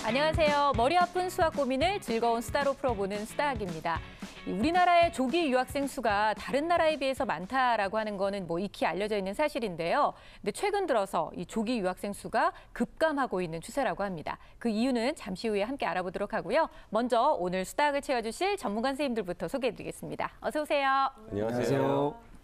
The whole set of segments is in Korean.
안녕하세요. 머리 아픈 수학 고민을 즐거운 수다로 풀어보는 수다학입니다. 우리나라의 조기 유학생 수가 다른 나라에 비해서 많다라고 하는 거는 익히 알려져 있는 사실인데요. 근데 최근 들어서 이 조기 유학생 수가 급감하고 있는 추세라고 합니다. 그 이유는 잠시 후에 함께 알아보도록 하고요. 먼저 오늘 수다학을 채워주실 전문가 선생님들부터 소개해드리겠습니다. 어서 오세요. 안녕하세요.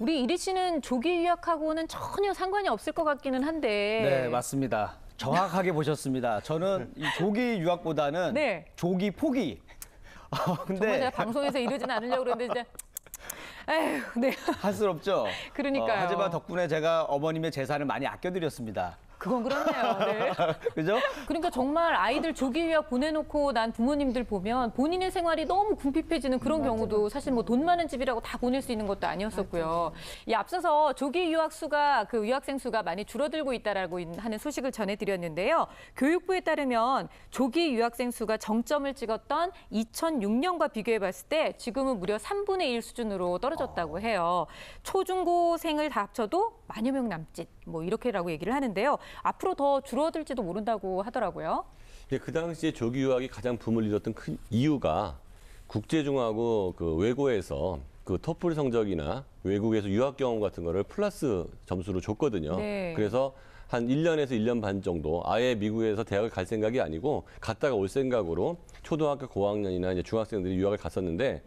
우리 이리 씨는 조기 유학하고는 전혀 상관이 없을 것 같기는 한데. 네, 맞습니다. 정확하게 보셨습니다. 저는 이 조기 유학보다는 네. 조기 포기. 정말 제가 방송에서 이러지는 않으려고 그러는데 진짜. 에휴, 네. 할 수 없죠. 그러니까요. 하지만 덕분에 제가 어머님의 재산을 많이 아껴드렸습니다. 그건 그렇네요. 네. 그죠? 그러니까 정말 아이들 조기 유학 보내놓고 난 부모님들 보면 본인의 생활이 너무 궁핍해지는 그런 경우도 사실 돈 많은 집이라고 다 보낼 수 있는 것도 아니었었고요. 이 앞서서 조기 유학 수가 유학생 수가 많이 줄어들고 있다라고 하는 소식을 전해드렸는데요. 교육부에 따르면 조기 유학생 수가 정점을 찍었던 2006년과 비교해봤을 때 지금은 무려 3분의 1 수준으로 떨어졌다고 해요. 초중고생을 다 합쳐도 만여 명 남짓 이렇게라고 얘기를 하는데요. 앞으로 더 줄어들지도 모른다고 하더라고요. 네, 그 당시에 조기 유학이 가장 붐을 일었던 큰 이유가 국제중하고 외고에서 토플 성적이나 외국에서 유학 경험 같은 거를 플러스 점수로 줬거든요. 네. 그래서 한 1년에서 1년 반 정도 아예 미국에서 대학을 갈 생각이 아니고 갔다가 올 생각으로 초등학교 고학년이나 이제 중학생들이 유학을 갔었는데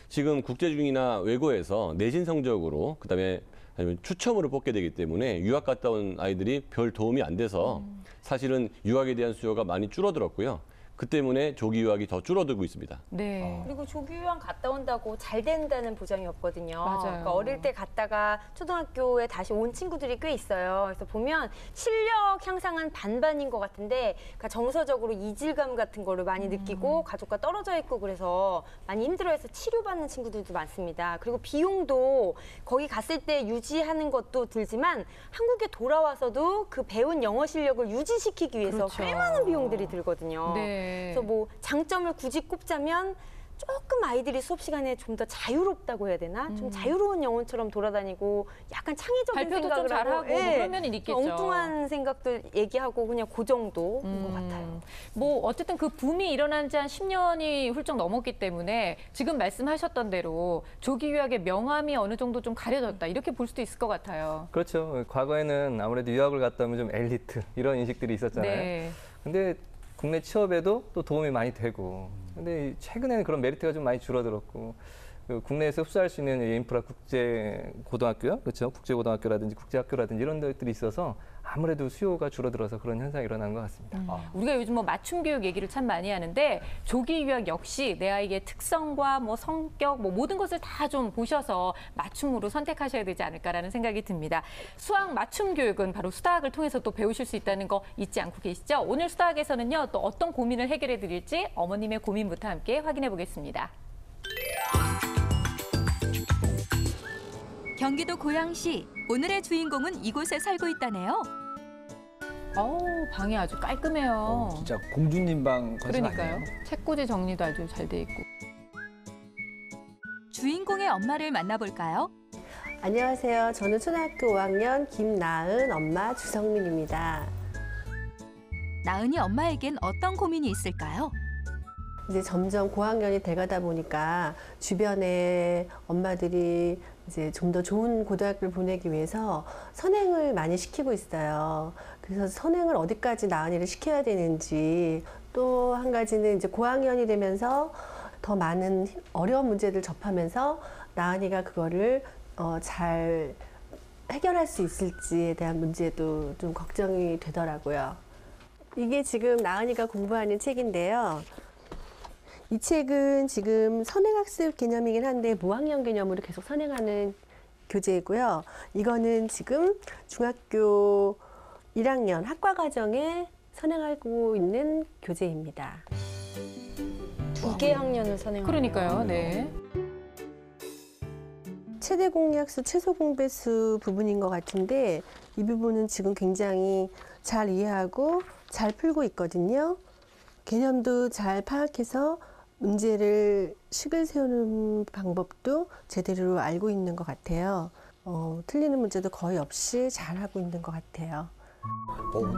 지금 국제중이나 외고에서 내신 성적으로 그다음에 아니면 추첨으로 뽑게 되기 때문에 유학 갔다 온 아이들이 별 도움이 안 돼서 사실은 유학에 대한 수요가 많이 줄어들었고요. 그 때문에 조기 유학이 더 줄어들고 있습니다. 네. 그리고 조기 유학 갔다 온다고 잘 된다는 보장이 없거든요. 맞아요. 그러니까 어릴 때 갔다가 초등학교에 다시 온 친구들이 꽤 있어요. 그래서 보면 실력 향상은 반반인 것 같은데 그러니까 정서적으로 이질감 같은 거를 많이 느끼고 가족과 떨어져 있고 그래서 많이 힘들어해서 치료받는 친구들도 많습니다. 그리고 비용도 거기 갔을 때 유지하는 것도 들지만 한국에 돌아와서도 그 배운 영어 실력을 유지시키기 위해서 그렇죠. 꽤 많은 비용들이 들거든요. 네. 그래서 장점을 굳이 꼽자면 조금 아이들이 수업 시간에 좀 더 자유롭다고 해야 되나? 좀 자유로운 영혼처럼 돌아다니고 약간 창의적인 발표도 생각을 좀 잘하고 그런 면은 있겠죠. 엉뚱한 생각들 얘기하고 그냥 그 정도인 것 같아요. 어쨌든 그 붐이 일어난 지 한 10년이 훌쩍 넘었기 때문에 지금 말씀하셨던 대로 조기 유학의 명암이 어느 정도 좀 가려졌다 이렇게 볼 수도 있을 것 같아요. 그렇죠. 과거에는 아무래도 유학을 갔다 오면 좀 엘리트 이런 인식들이 있었잖아요. 네. 근데 국내 취업에도 또 도움이 많이 되고 근데 최근에는 그런 메리트가 좀 많이 줄어들었고 국내에서 흡수할 수 있는 인프라 국제 고등학교요, 그렇죠? 국제 고등학교라든지 국제학교라든지 이런 것들이 있어서 아무래도 수요가 줄어들어서 그런 현상이 일어나는 것 같습니다. 우리가 요즘 맞춤 교육 얘기를 참 많이 하는데 조기 유학 역시 내 아이의 특성과 성격 모든 것을 다 좀 보셔서 맞춤으로 선택하셔야 되지 않을까라는 생각이 듭니다. 수학 맞춤 교육은 바로 수다학을 통해서 또 배우실 수 있다는 거 잊지 않고 계시죠? 오늘 수다학에서는요 또 어떤 고민을 해결해 드릴지 어머님의 고민부터 함께 확인해 보겠습니다. 경기도 고양시, 오늘의 주인공은 이곳에 살고 있다네요. 방이 아주 깔끔해요. 진짜 공주님 방 컨셉 그러니까요. 아니에요? 책꽂이 정리도 아주 잘 돼 있고. 주인공의 엄마를 만나볼까요? 안녕하세요. 저는 초등학교 5학년 김나은 엄마 주성민입니다. 나은이 엄마에겐 어떤 고민이 있을까요? 이제 점점 고학년이 돼가다 보니까 주변에 엄마들이 이제 좀 더 좋은 고등학교를 보내기 위해서 선행을 많이 시키고 있어요. 그래서 선행을 어디까지 나은이를 시켜야 되는지 또 한 가지는 이제 고학년이 되면서 더 많은 어려운 문제들 접하면서 나은이가 그거를 잘 해결할 수 있을지에 대한 문제도 좀 걱정이 되더라고요. 이게 지금 나은이가 공부하는 책인데요. 이 책은 지금 선행학습 개념이긴 한데 무학년 개념으로 계속 선행하는 교재이고요. 이거는 지금 중학교 1학년 학과과정에 선행하고 있는 교재입니다. 2개 학년을 선행하는 그러니까요. 네. 최대 공약수, 최소 공배수 부분인 것 같은데 이 부분은 지금 굉장히 잘 이해하고 잘 풀고 있거든요. 개념도 잘 파악해서 문제를 식을 세우는 방법도 제대로 알고 있는 것 같아요. 틀리는 문제도 거의 없이 잘하고 있는 것 같아요.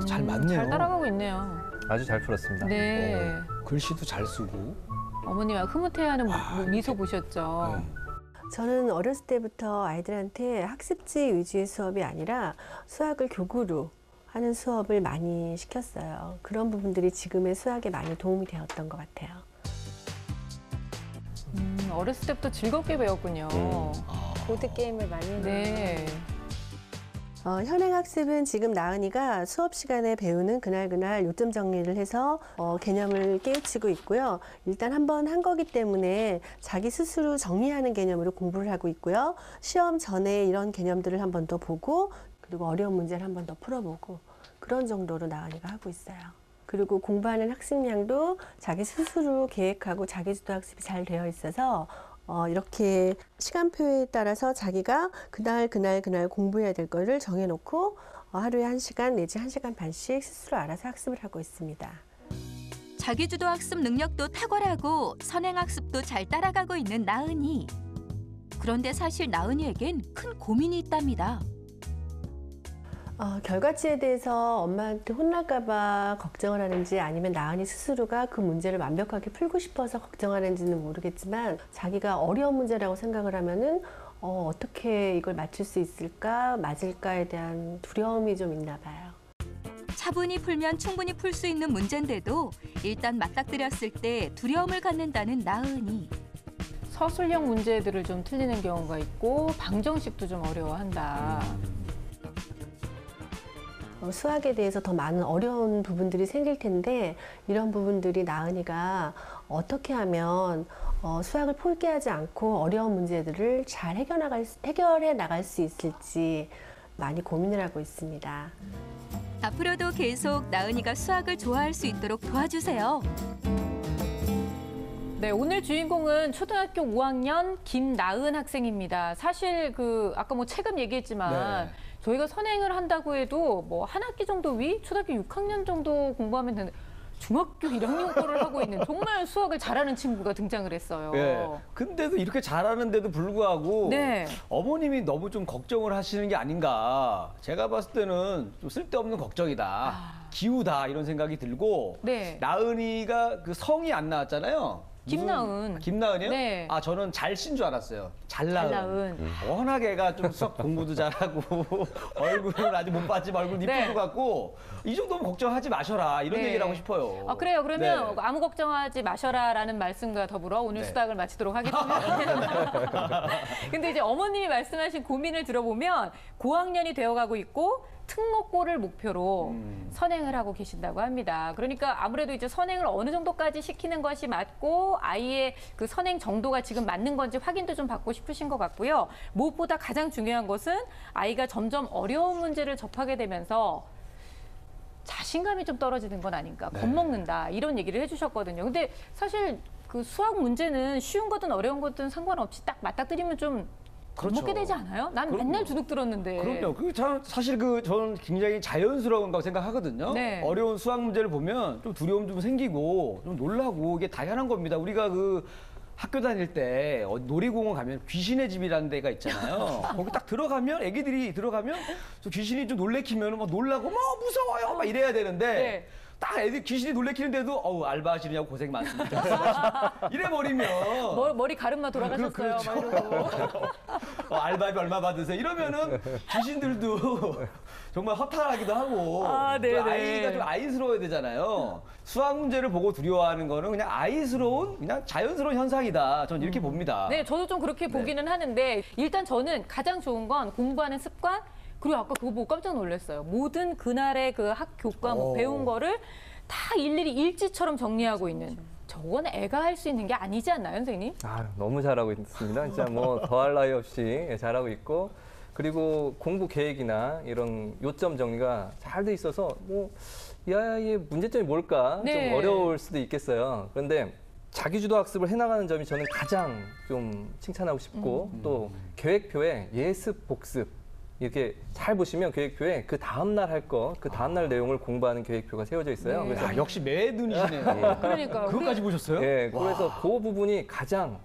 잘 맞네요. 잘 따라가고 있네요. 아주 잘 풀었습니다. 네. 글씨도 잘 쓰고. 어머니가 흐뭇해하는 미소 보셨죠. 저는 어렸을 때부터 아이들한테 학습지 위주의 수업이 아니라 수학을 교구로 하는 수업을 많이 시켰어요. 그런 부분들이 지금의 수학에 많이 도움이 되었던 것 같아요. 어렸을 때부터 즐겁게 배웠군요. 보드게임을 많이 했는데 네. 현행학습은 지금 나은이가 수업 시간에 배우는 그날 요점 정리를 해서 개념을 깨우치고 있고요. 일단 한번 한 거기 때문에 자기 스스로 정리하는 개념으로 공부를 하고 있고요. 시험 전에 이런 개념들을 한 번 더 보고 그리고 어려운 문제를 한 번 더 풀어보고 그런 정도로 나은이가 하고 있어요. 그리고 공부하는 학습량도 자기 스스로 계획하고 자기주도 학습이 잘 되어 있어서 이렇게 시간표에 따라서 자기가 그날 공부해야 될 거를 정해놓고 하루에 1시간 내지 1시간 반씩 스스로 알아서 학습을 하고 있습니다. 자기주도 학습 능력도 탁월하고 선행학습도 잘 따라가고 있는 나은이. 그런데 사실 나은이에겐 큰 고민이 있답니다. 결과치에 대해서 엄마한테 혼날까봐 걱정을 하는지 아니면 나은이 스스로가 그 문제를 완벽하게 풀고 싶어서 걱정하는지는 모르겠지만 자기가 어려운 문제라고 생각을 하면은 어떻게 이걸 맞출 수 있을까 맞을까에 대한 두려움이 좀 있나 봐요. 차분히 풀면 충분히 풀 수 있는 문제인데도 일단 맞닥뜨렸을 때 두려움을 갖는다는 나은이. 서술형 문제들을 좀 틀리는 경우가 있고 방정식도 좀 어려워한다. 수학에 대해서 더 많은 어려운 부분들이 생길 텐데 이런 부분들이 나은이가 어떻게 하면 수학을 포기하지 않고 어려운 문제들을 잘 해결해 나갈 수 있을지 많이 고민을 하고 있습니다. 앞으로도 계속 나은이가 수학을 좋아할 수 있도록 도와주세요. 네, 오늘 주인공은 초등학교 5학년 김나은 학생입니다. 사실 아까 체급 얘기했지만 네. 저희가 선행을 한다고 해도 한 학기 정도 위, 초등학교 6학년 정도 공부하면 되는 중학교 1학년 거를 하고 있는 정말 수학을 잘하는 친구가 등장을 했어요. 네. 근데도 이렇게 잘하는데도 불구하고 네. 어머님이 너무 좀 걱정을 하시는 게 아닌가. 제가 봤을 때는 좀 쓸데없는 걱정이다. 기우다 이런 생각이 들고 네. 나은이가 그 성이 안 나왔잖아요. 김나은. 김나은이요? 네. 저는 잘신 줄 알았어요. 잘나은. 잘나은. 워낙 애가 좀 수학 공부도 잘하고 얼굴은 아직 못 봤지만 얼굴 이쁜 네. 것 같고 이 정도면 걱정하지 마셔라 이런 네. 얘기를 하고 싶어요. 그래요. 그러면 네. 아무 걱정하지 마셔라라는 말씀과 더불어 오늘 네. 수닥을 마치도록 하겠습니다. 근데 이제 어머님이 말씀하신 고민을 들어보면 고학년이 되어가고 있고 특목고를 목표로 선행을 하고 계신다고 합니다. 그러니까 아무래도 이제 선행을 어느 정도까지 시키는 것이 맞고 아이의 그 선행 정도가 지금 맞는 건지 확인도 좀 받고 싶으신 것 같고요. 무엇보다 가장 중요한 것은 아이가 점점 어려운 문제를 접하게 되면서 자신감이 좀 떨어지는 건 아닌가, 겁먹는다 이런 얘기를 해주셨거든요. 근데 사실 그 수학 문제는 쉬운 거든 어려운 거든 상관없이 딱 맞닥뜨리면 좀 겁먹게 되지 않아요? 난 그럼요. 맨날 주눅 들었는데. 그럼요. 사실 저는 굉장히 자연스러운 거라고 생각하거든요. 네. 어려운 수학 문제를 보면 좀 두려움 좀 생기고 좀 놀라고 이게 당연한 겁니다. 우리가 학교 다닐 때 놀이공원 가면 귀신의 집이라는 데가 있잖아요. 거기 딱 들어가면 애기들이 들어가면 저 귀신이 좀 놀래키면 막 놀라고 막 무서워요 막 이래야 되는데 네. 딱 애들 귀신이 놀래키는데도 알바하시느냐고 고생 많습니다. 이래버리면 머리 가름마 돌아가셨어요. 그렇죠. 막 이러고. 알바비 얼마 받으세요? 이러면은 귀신들도 정말 허탈하기도 하고 네네. 또 아이가 좀 아이스러워야 되잖아요. 수학 문제를 보고 두려워하는 거는 그냥 아이스러운 그냥 자연스러운 현상이다. 저는 이렇게 봅니다. 네, 저도 좀 그렇게 보기는 하는데 일단 저는 가장 좋은 건 공부하는 습관 그리고 아까 그거 보고 깜짝 놀랐어요. 모든 그날의 그 학교과 배운 거를 다 일일이 일지처럼 정리하고 있는. 저건 애가 할 수 있는 게 아니지 않나요, 선생님? 너무 잘하고 있습니다. 진짜 더할 나위 없이 잘하고 있고 그리고 공부 계획이나 이런 요점 정리가 잘 돼 있어서 이 아이의 문제점이 뭘까 네. 좀 어려울 수도 있겠어요. 그런데 자기주도 학습을 해나가는 점이 저는 가장 좀 칭찬하고 싶고 또 계획표에 예습, 복습 이렇게 잘 보시면 계획표에 그 다음날 할 거, 그 다음날 내용을 공부하는 계획표가 세워져 있어요. 네. 그래서 야, 역시 매든이시네요. 그러니까 그것까지 보셨어요? 예, 그래서 그 부분이 가장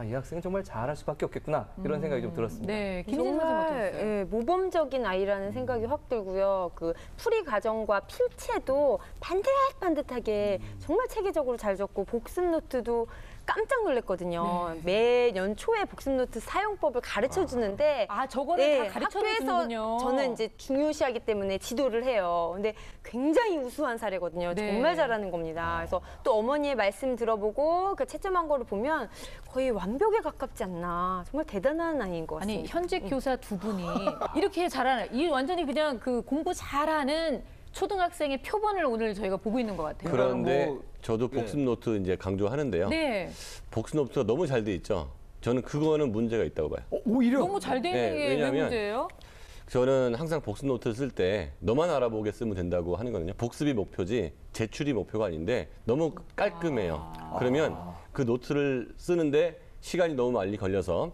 이 학생은 정말 잘할 수밖에 없겠구나 이런 생각이 좀 들었습니다. 네, 김진선 선생님 정말 어떠셨어요? 예, 모범적인 아이라는 생각이 확 들고요. 그 풀이 과정과 필체도 반듯반듯하게 정말 체계적으로 잘 적고 복습 노트도 깜짝 놀랐거든요. 매년 초에 복습 노트 사용법을 가르쳐 주는데 아, 저거를 다 가르쳐 주는군요. 학교에서 저는 이제 중요시하기 때문에 지도를 해요. 근데 굉장히 우수한 사례거든요. 네. 정말 잘하는 겁니다. 그래서 또 어머니의 말씀 들어보고 그 채점한 거를 보면 거의 완벽에 가깝지 않나. 정말 대단한 아이인 것 같습니다. 아니, 현직 교사 두 분이 이렇게 잘하는, 이 완전히 그냥 그 공부 잘하는 초등학생의 표본을 오늘 저희가 보고 있는 것 같아요. 그런데 뭐, 저도 복습 노트 이제 강조하는데요. 네, 복습 노트가 너무 잘 돼 있죠. 저는 그거는 문제가 있다고 봐요. 오히려 너무 잘 돼 있는 네, 게 왜 왜냐하면 문제예요? 저는 항상 복습 노트 쓸 때 너만 알아보게 쓰면 된다고 하는 거거든요. 복습이 목표지 제출이 목표가 아닌데 너무 깔끔해요. 그러면 그 노트를 쓰는데 시간이 너무 많이 걸려서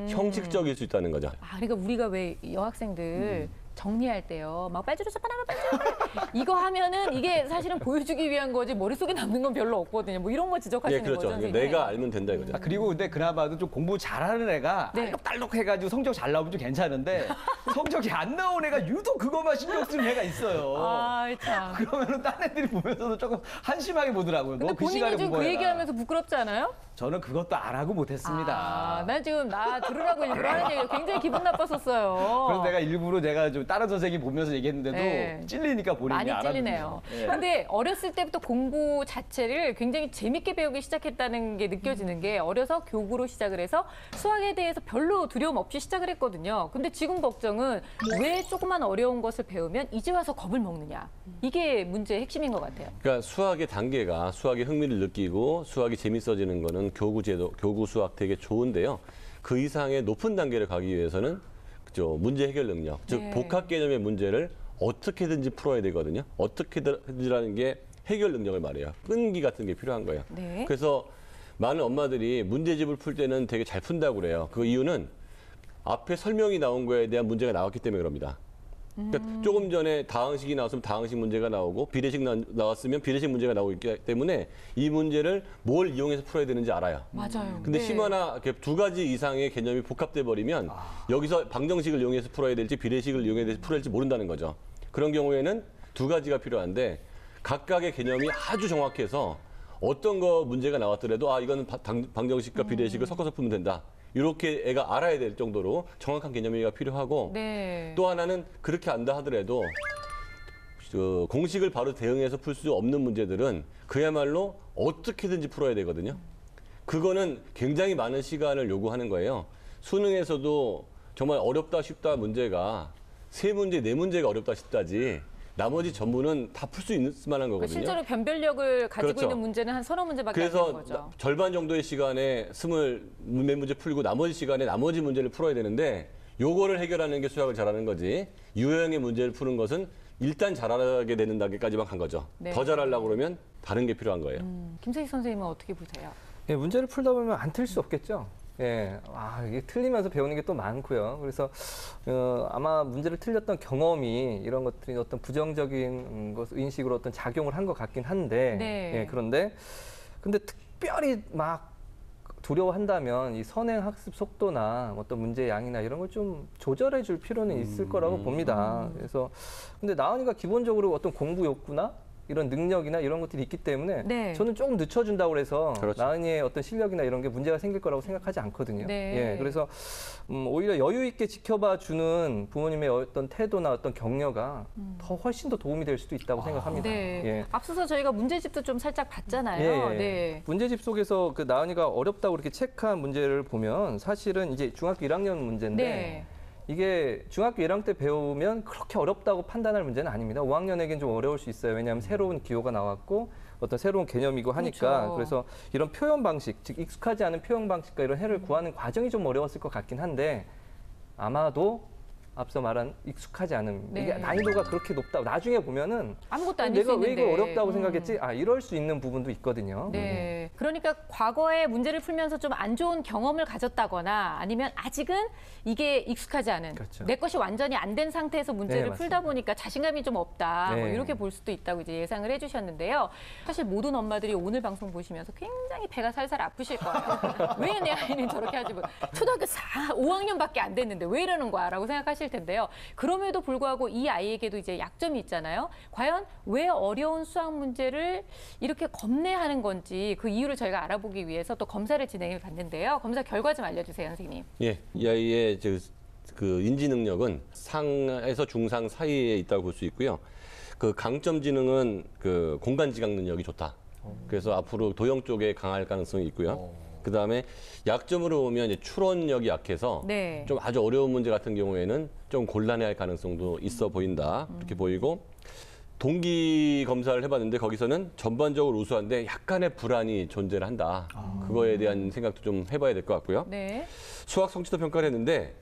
형식적일 수 있다는 거죠. 아, 그러니까 우리가 왜 여학생들 정리할 때요. 막 빨주로서 바나나 빨주로 이거 하면은 이게 사실은 보여주기 위한 거지 머릿속에 남는 건 별로 없거든요. 뭐 이런 거 지적하시는 예, 그렇죠. 거죠, 선생님? 내가 알면 된다 이거죠. 아, 그리고 근데 그나마도 좀 공부 잘하는 애가 네. 딸록딸록 해가지고 성적 잘 나오면 좀 괜찮은데 성적이 안 나온 애가 유독 그거만 신경 쓰는 애가 있어요. 아, 참. 그러면은 딴 애들이 보면서도 조금 한심하게 보더라고요. 근데 너 그 시간에 본인이 지금 그 공부해라. 얘기하면서 부끄럽지 않아요? 저는 그것도 안 하고 못했습니다. 아, 난 지금 나 들으라고 일부러 하는 얘기 굉장히 기분 나빴었어요. 그래서 내가 일부러 내가 좀 다른 선생님 보면서 얘기했는데도 네. 찔리니까 본인이 많이 알아듣네요. 찔리네요. 예. 근데 어렸을 때부터 공부 자체를 굉장히 재밌게 배우기 시작했다는 게 느껴지는 게 어려서 교구로 시작을 해서 수학에 대해서 별로 두려움 없이 시작을 했거든요. 근데 지금 걱정은 왜 조그만 어려운 것을 배우면 이제 와서 겁을 먹느냐. 이게 문제의 핵심인 것 같아요. 그러니까 수학의 단계가 수학의 흥미를 느끼고 수학이 재밌어지는 거는 교구 제도, 교구 수학 되게 좋은데요. 그 이상의 높은 단계를 가기 위해서는 그죠, 문제 해결 능력, 즉 네. 복합 개념의 문제를 어떻게든지 풀어야 되거든요. 어떻게든지라는 게 해결 능력을 말해요. 끈기 같은 게 필요한 거예요. 네. 그래서 많은 엄마들이 문제집을 풀 때는 되게 잘 푼다고 그래요. 그 이유는 앞에 설명이 나온 거에 대한 문제가 나왔기 때문에 그럽니다. 그러니까 조금 전에 다항식이 나왔으면 다항식 문제가 나오고 비례식 나왔으면 비례식 문제가 나오고 있기 때문에 이 문제를 뭘 이용해서 풀어야 되는지 알아요. 맞아요. 근데 네. 심하나 이렇게 두 가지 이상의 개념이 복합돼 버리면 여기서 방정식을 이용해서 풀어야 될지 비례식을 이용해서 풀어야 될지 모른다는 거죠. 그런 경우에는 두 가지가 필요한데 각각의 개념이 아주 정확해서 어떤 거 문제가 나왔더라도 이거는 방정식과 비례식을 섞어서 풀면 된다. 이렇게 애가 알아야 될 정도로 정확한 개념이가 필요하고 네. 또 하나는 그렇게 안다 하더라도 공식을 바로 대응해서 풀 수 없는 문제들은 그야말로 어떻게든지 풀어야 되거든요. 그거는 굉장히 많은 시간을 요구하는 거예요. 수능에서도 정말 어렵다 쉽다 문제가 세 문제, 네 문제가 어렵다 쉽다지 나머지 전부는 다 풀 수 있을 만한 거거든요. 실제로 변별력을 가지고 그렇죠. 있는 문제는 한 서너 문제밖에 안 되는 그래서 거죠. 절반 정도의 시간에 24문제 풀고 나머지 시간에 나머지 문제를 풀어야 되는데 요거를 해결하는 게 수학을 잘하는 거지 유형의 문제를 푸는 것은 일단 잘하게 되는 단계까지만 간 거죠. 네. 더 잘하려고 그러면 다른 게 필요한 거예요. 김세희 선생님은 어떻게 보세요? 예, 문제를 풀다 보면 안 틀 수 없겠죠. 예, 이게 틀리면서 배우는 게 또 많고요. 그래서 아마 문제를 틀렸던 경험이 이런 것들이 어떤 부정적인 것 인식으로 어떤 작용을 한 것 같긴 한데, 네. 예, 근데 특별히 막 두려워한다면 이 선행 학습 속도나 어떤 문제 양이나 이런 걸 좀 조절해 줄 필요는 있을 거라고 봅니다. 그래서 근데 나은이가 기본적으로 어떤 공부 욕구나 이런 능력이나 이런 것들이 있기 때문에 네. 저는 조금 늦춰준다고 해서 그렇죠. 나은이의 어떤 실력이나 이런 게 문제가 생길 거라고 생각하지 않거든요. 네. 예, 그래서 오히려 여유 있게 지켜봐 주는 부모님의 어떤 태도나 어떤 격려가 훨씬 더 도움이 될 수도 있다고 생각합니다. 네. 예. 앞서서 저희가 문제집도 좀 살짝 봤잖아요. 예, 예. 네. 문제집 속에서 그 나은이가 어렵다고 이렇게 체크한 문제를 보면 사실은 이제 중학교 1학년 문제인데 네. 이게 중학교 1학년 때 배우면 그렇게 어렵다고 판단할 문제는 아닙니다. 5학년에겐 좀 어려울 수 있어요. 왜냐하면 새로운 기호가 나왔고 어떤 새로운 개념이고 하니까 그렇죠. 그래서 이런 표현 방식, 즉 익숙하지 않은 표현 방식과 이런 해를 구하는 과정이 좀 어려웠을 것 같긴 한데 아마도 앞서 말한 익숙하지 않음. 네. 이게 난이도가 그렇게 높다. 나중에 보면은 아무것도 아닐 수 내가 왜 있는데. 이거 어렵다고 생각했지? 이럴 수 있는 부분도 있거든요. 네. 그러니까 과거에 문제를 풀면서 좀 안 좋은 경험을 가졌다거나 아니면 아직은 이게 익숙하지 않은 그렇죠. 내 것이 완전히 안 된 상태에서 문제를 네, 풀다 보니까 자신감이 좀 없다. 뭐 네. 이렇게 볼 수도 있다고 이제 예상을 해주셨는데요. 사실 모든 엄마들이 오늘 방송 보시면서 굉장히 배가 살살 아프실 거예요. 왜 내 아이는 저렇게 하지? 초등학교 5학년밖에 안 됐는데 왜 이러는 거야? 라고 생각하실 텐데요. 그럼에도 불구하고 이 아이에게도 이제 약점이 있잖아요. 과연 왜 어려운 수학 문제를 이렇게 겁내하는 건지 그 이유를 저희가 알아보기 위해서 또 검사를 진행해 봤는데요. 검사 결과 좀 알려주세요, 선생님. 예, 이 아이의 그 인지 능력은 상에서 중상 사이에 있다고 볼 수 있고요. 그 강점 지능은 그 공간 지각 능력이 좋다. 그래서 앞으로 도형 쪽에 강할 가능성이 있고요. 그다음에 약점으로 보면 이제 추론력이 약해서 네. 좀 아주 어려운 문제 같은 경우에는 좀 곤란해할 가능성도 있어 보인다. 이렇게 보이고 동기 검사를 해봤는데 거기서는 전반적으로 우수한데 약간의 불안이 존재를 한다. 그거에 대한 생각도 좀 해봐야 될 것 같고요. 네. 수학 성취도 평가를 했는데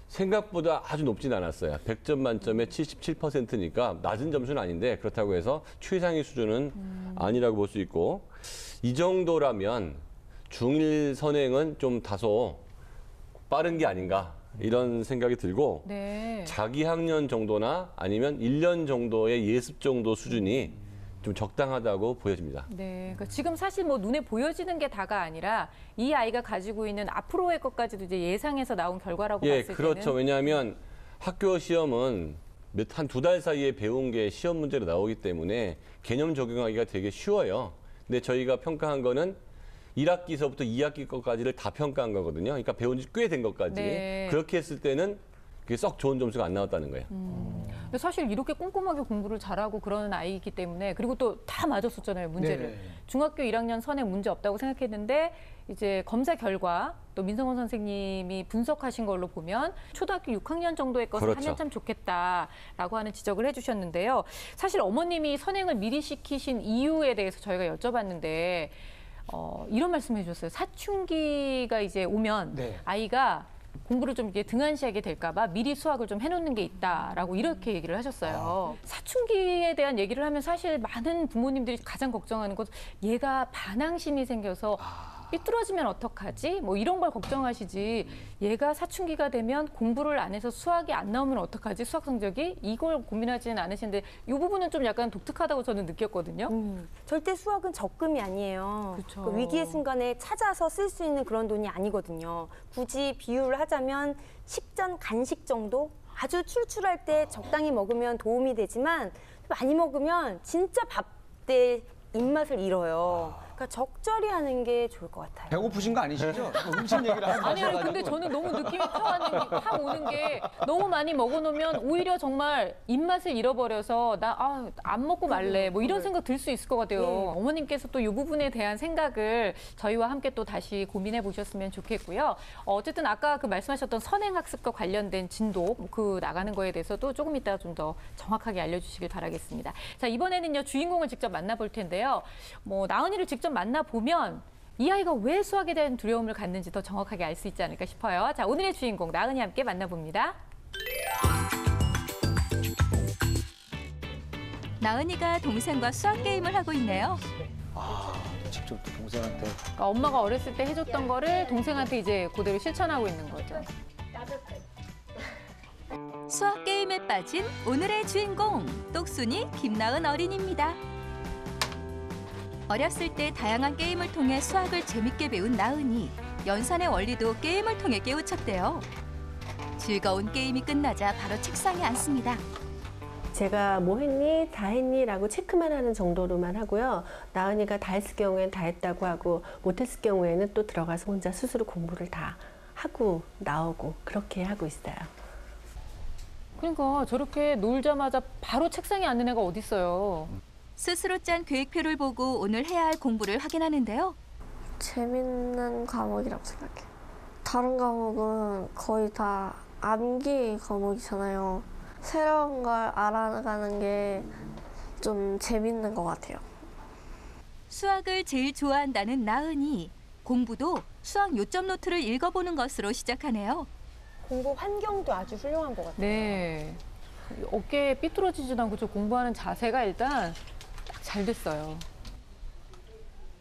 생각보다 아주 높진 않았어요. 100점 만점에 77%니까 낮은 점수는 아닌데 그렇다고 해서 최상위 수준은 아니라고 볼 수 있고 이 정도라면 중1 선행은 좀 다소 빠른 게 아닌가 이런 생각이 들고 네. 자기 학년 정도나 아니면 1년 정도의 예습 정도 수준이 좀 적당하다고 보여집니다. 네, 그러니까 지금 사실 뭐 눈에 보여지는 게 다가 아니라 이 아이가 가지고 있는 앞으로의 것까지도 이제 예상해서 나온 결과라고 예, 봤을 그렇죠. 때는 왜냐하면 학교 시험은 한 2달 사이에 배운 게 시험 문제로 나오기 때문에 개념 적용하기가 되게 쉬워요. 근데 저희가 평가한 거는 1학기서부터 2학기 것까지를 다 평가한 거거든요. 그러니까 배운 지 꽤 된 것까지. 네. 그렇게 했을 때는 그게 썩 좋은 점수가 안 나왔다는 거예요. 근데 사실 이렇게 꼼꼼하게 공부를 잘하고 그러는 아이이기 때문에 그리고 또 다 맞았었잖아요, 문제를. 네. 중학교 1학년 선행 문제 없다고 생각했는데 이제 검사 결과 또 민성원 선생님이 분석하신 걸로 보면 초등학교 6학년 정도의 것을 그렇죠. 하면 참 좋겠다라고 하는 지적을 해주셨는데요. 사실 어머님이 선행을 미리 시키신 이유에 대해서 저희가 여쭤봤는데 이런 말씀해 주셨어요. 사춘기가 이제 오면 네. 아이가 공부를 좀 이제 등한시하게 될까봐 미리 수학을 좀 해놓는 게 있다라고 이렇게 얘기를 하셨어요. 사춘기에 대한 얘기를 하면 사실 많은 부모님들이 가장 걱정하는 건 얘가 반항심이 생겨서 삐뚤어지면 어떡하지? 뭐 이런 걸 걱정하시지. 얘가 사춘기가 되면 공부를 안 해서 수학이 안 나오면 어떡하지? 수학 성적이? 이걸 고민하지는 않으시는데 이 부분은 좀 약간 독특하다고 저는 느꼈거든요. 절대 수학은 적금이 아니에요. 그쵸. 그 위기의 순간에 찾아서 쓸 수 있는 그런 돈이 아니거든요. 굳이 비유를 하자면 식전 간식 정도? 아주 출출할 때 적당히 먹으면 도움이 되지만 많이 먹으면 진짜 밥 때 입맛을 잃어요. 그러니까 적절히 하는 게 좋을 것 같아요. 배고프신 거 아니시죠? 음식 얘기를 하지 아니, 마셔가지고. 근데 저는 너무 느낌이 확 오는 게 너무 많이 먹어놓으면 오히려 정말 입맛을 잃어버려서 나 안 먹고 말래 뭐 이런 생각 들 수 있을 것 같아요. 어머님께서 또 이 부분에 대한 생각을 저희와 함께 또 다시 고민해 보셨으면 좋겠고요. 어쨌든 아까 그 말씀하셨던 선행학습과 관련된 진도 그 나가는 거에 대해서도 조금 이따가 좀 더 정확하게 알려주시길 바라겠습니다. 자, 이번에는요 주인공을 직접 만나볼 텐데요. 뭐 나은이를 직접 만나보면 이 아이가 왜 수학에 대한 두려움을 갖는지 더 정확하게 알 수 있지 않을까 싶어요. 자, 오늘의 주인공 나은이 함께 만나봅니다. 나은이가 동생과 수학 게임을 하고 있네요. 직접 또 동생한테. 그러니까 엄마가 어렸을 때 해줬던 거를 동생한테 이제 그대로 실천하고 있는 거죠. 수학 게임에 빠진 오늘의 주인공 똑순이 김나은 어린이입니다. 어렸을 때 다양한 게임을 통해 수학을 재밌게 배운 나은이 연산의 원리도 게임을 통해 깨우쳤대요. 즐거운 게임이 끝나자 바로 책상에 앉습니다. 제가 뭐 했니? 다 했니? 라고 체크만 하는 정도로만 하고요. 나은이가 다 했을 경우에는 다 했다고 하고 못했을 경우에는 또 들어가서 혼자 스스로 공부를 다 하고 나오고 그렇게 하고 있어요. 그러니까 저렇게 놀자마자 바로 책상에 앉는 애가 어디 있어요. 스스로 짠 계획표를 보고 오늘 해야 할 공부를 확인하는데요. 재밌는 과목이라고 생각해요. 다른 과목은 거의 다 암기 과목이잖아요. 새로운 걸 알아가는 게 좀 재밌는 것 같아요. 수학을 제일 좋아한다는 나은이 공부도 수학 요점 노트를 읽어보는 것으로 시작하네요. 공부 환경도 아주 훌륭한 것 같아요. 네. 어깨에 삐뚤어지지도 않고 저 공부하는 자세가 일단 딱 잘 됐어요.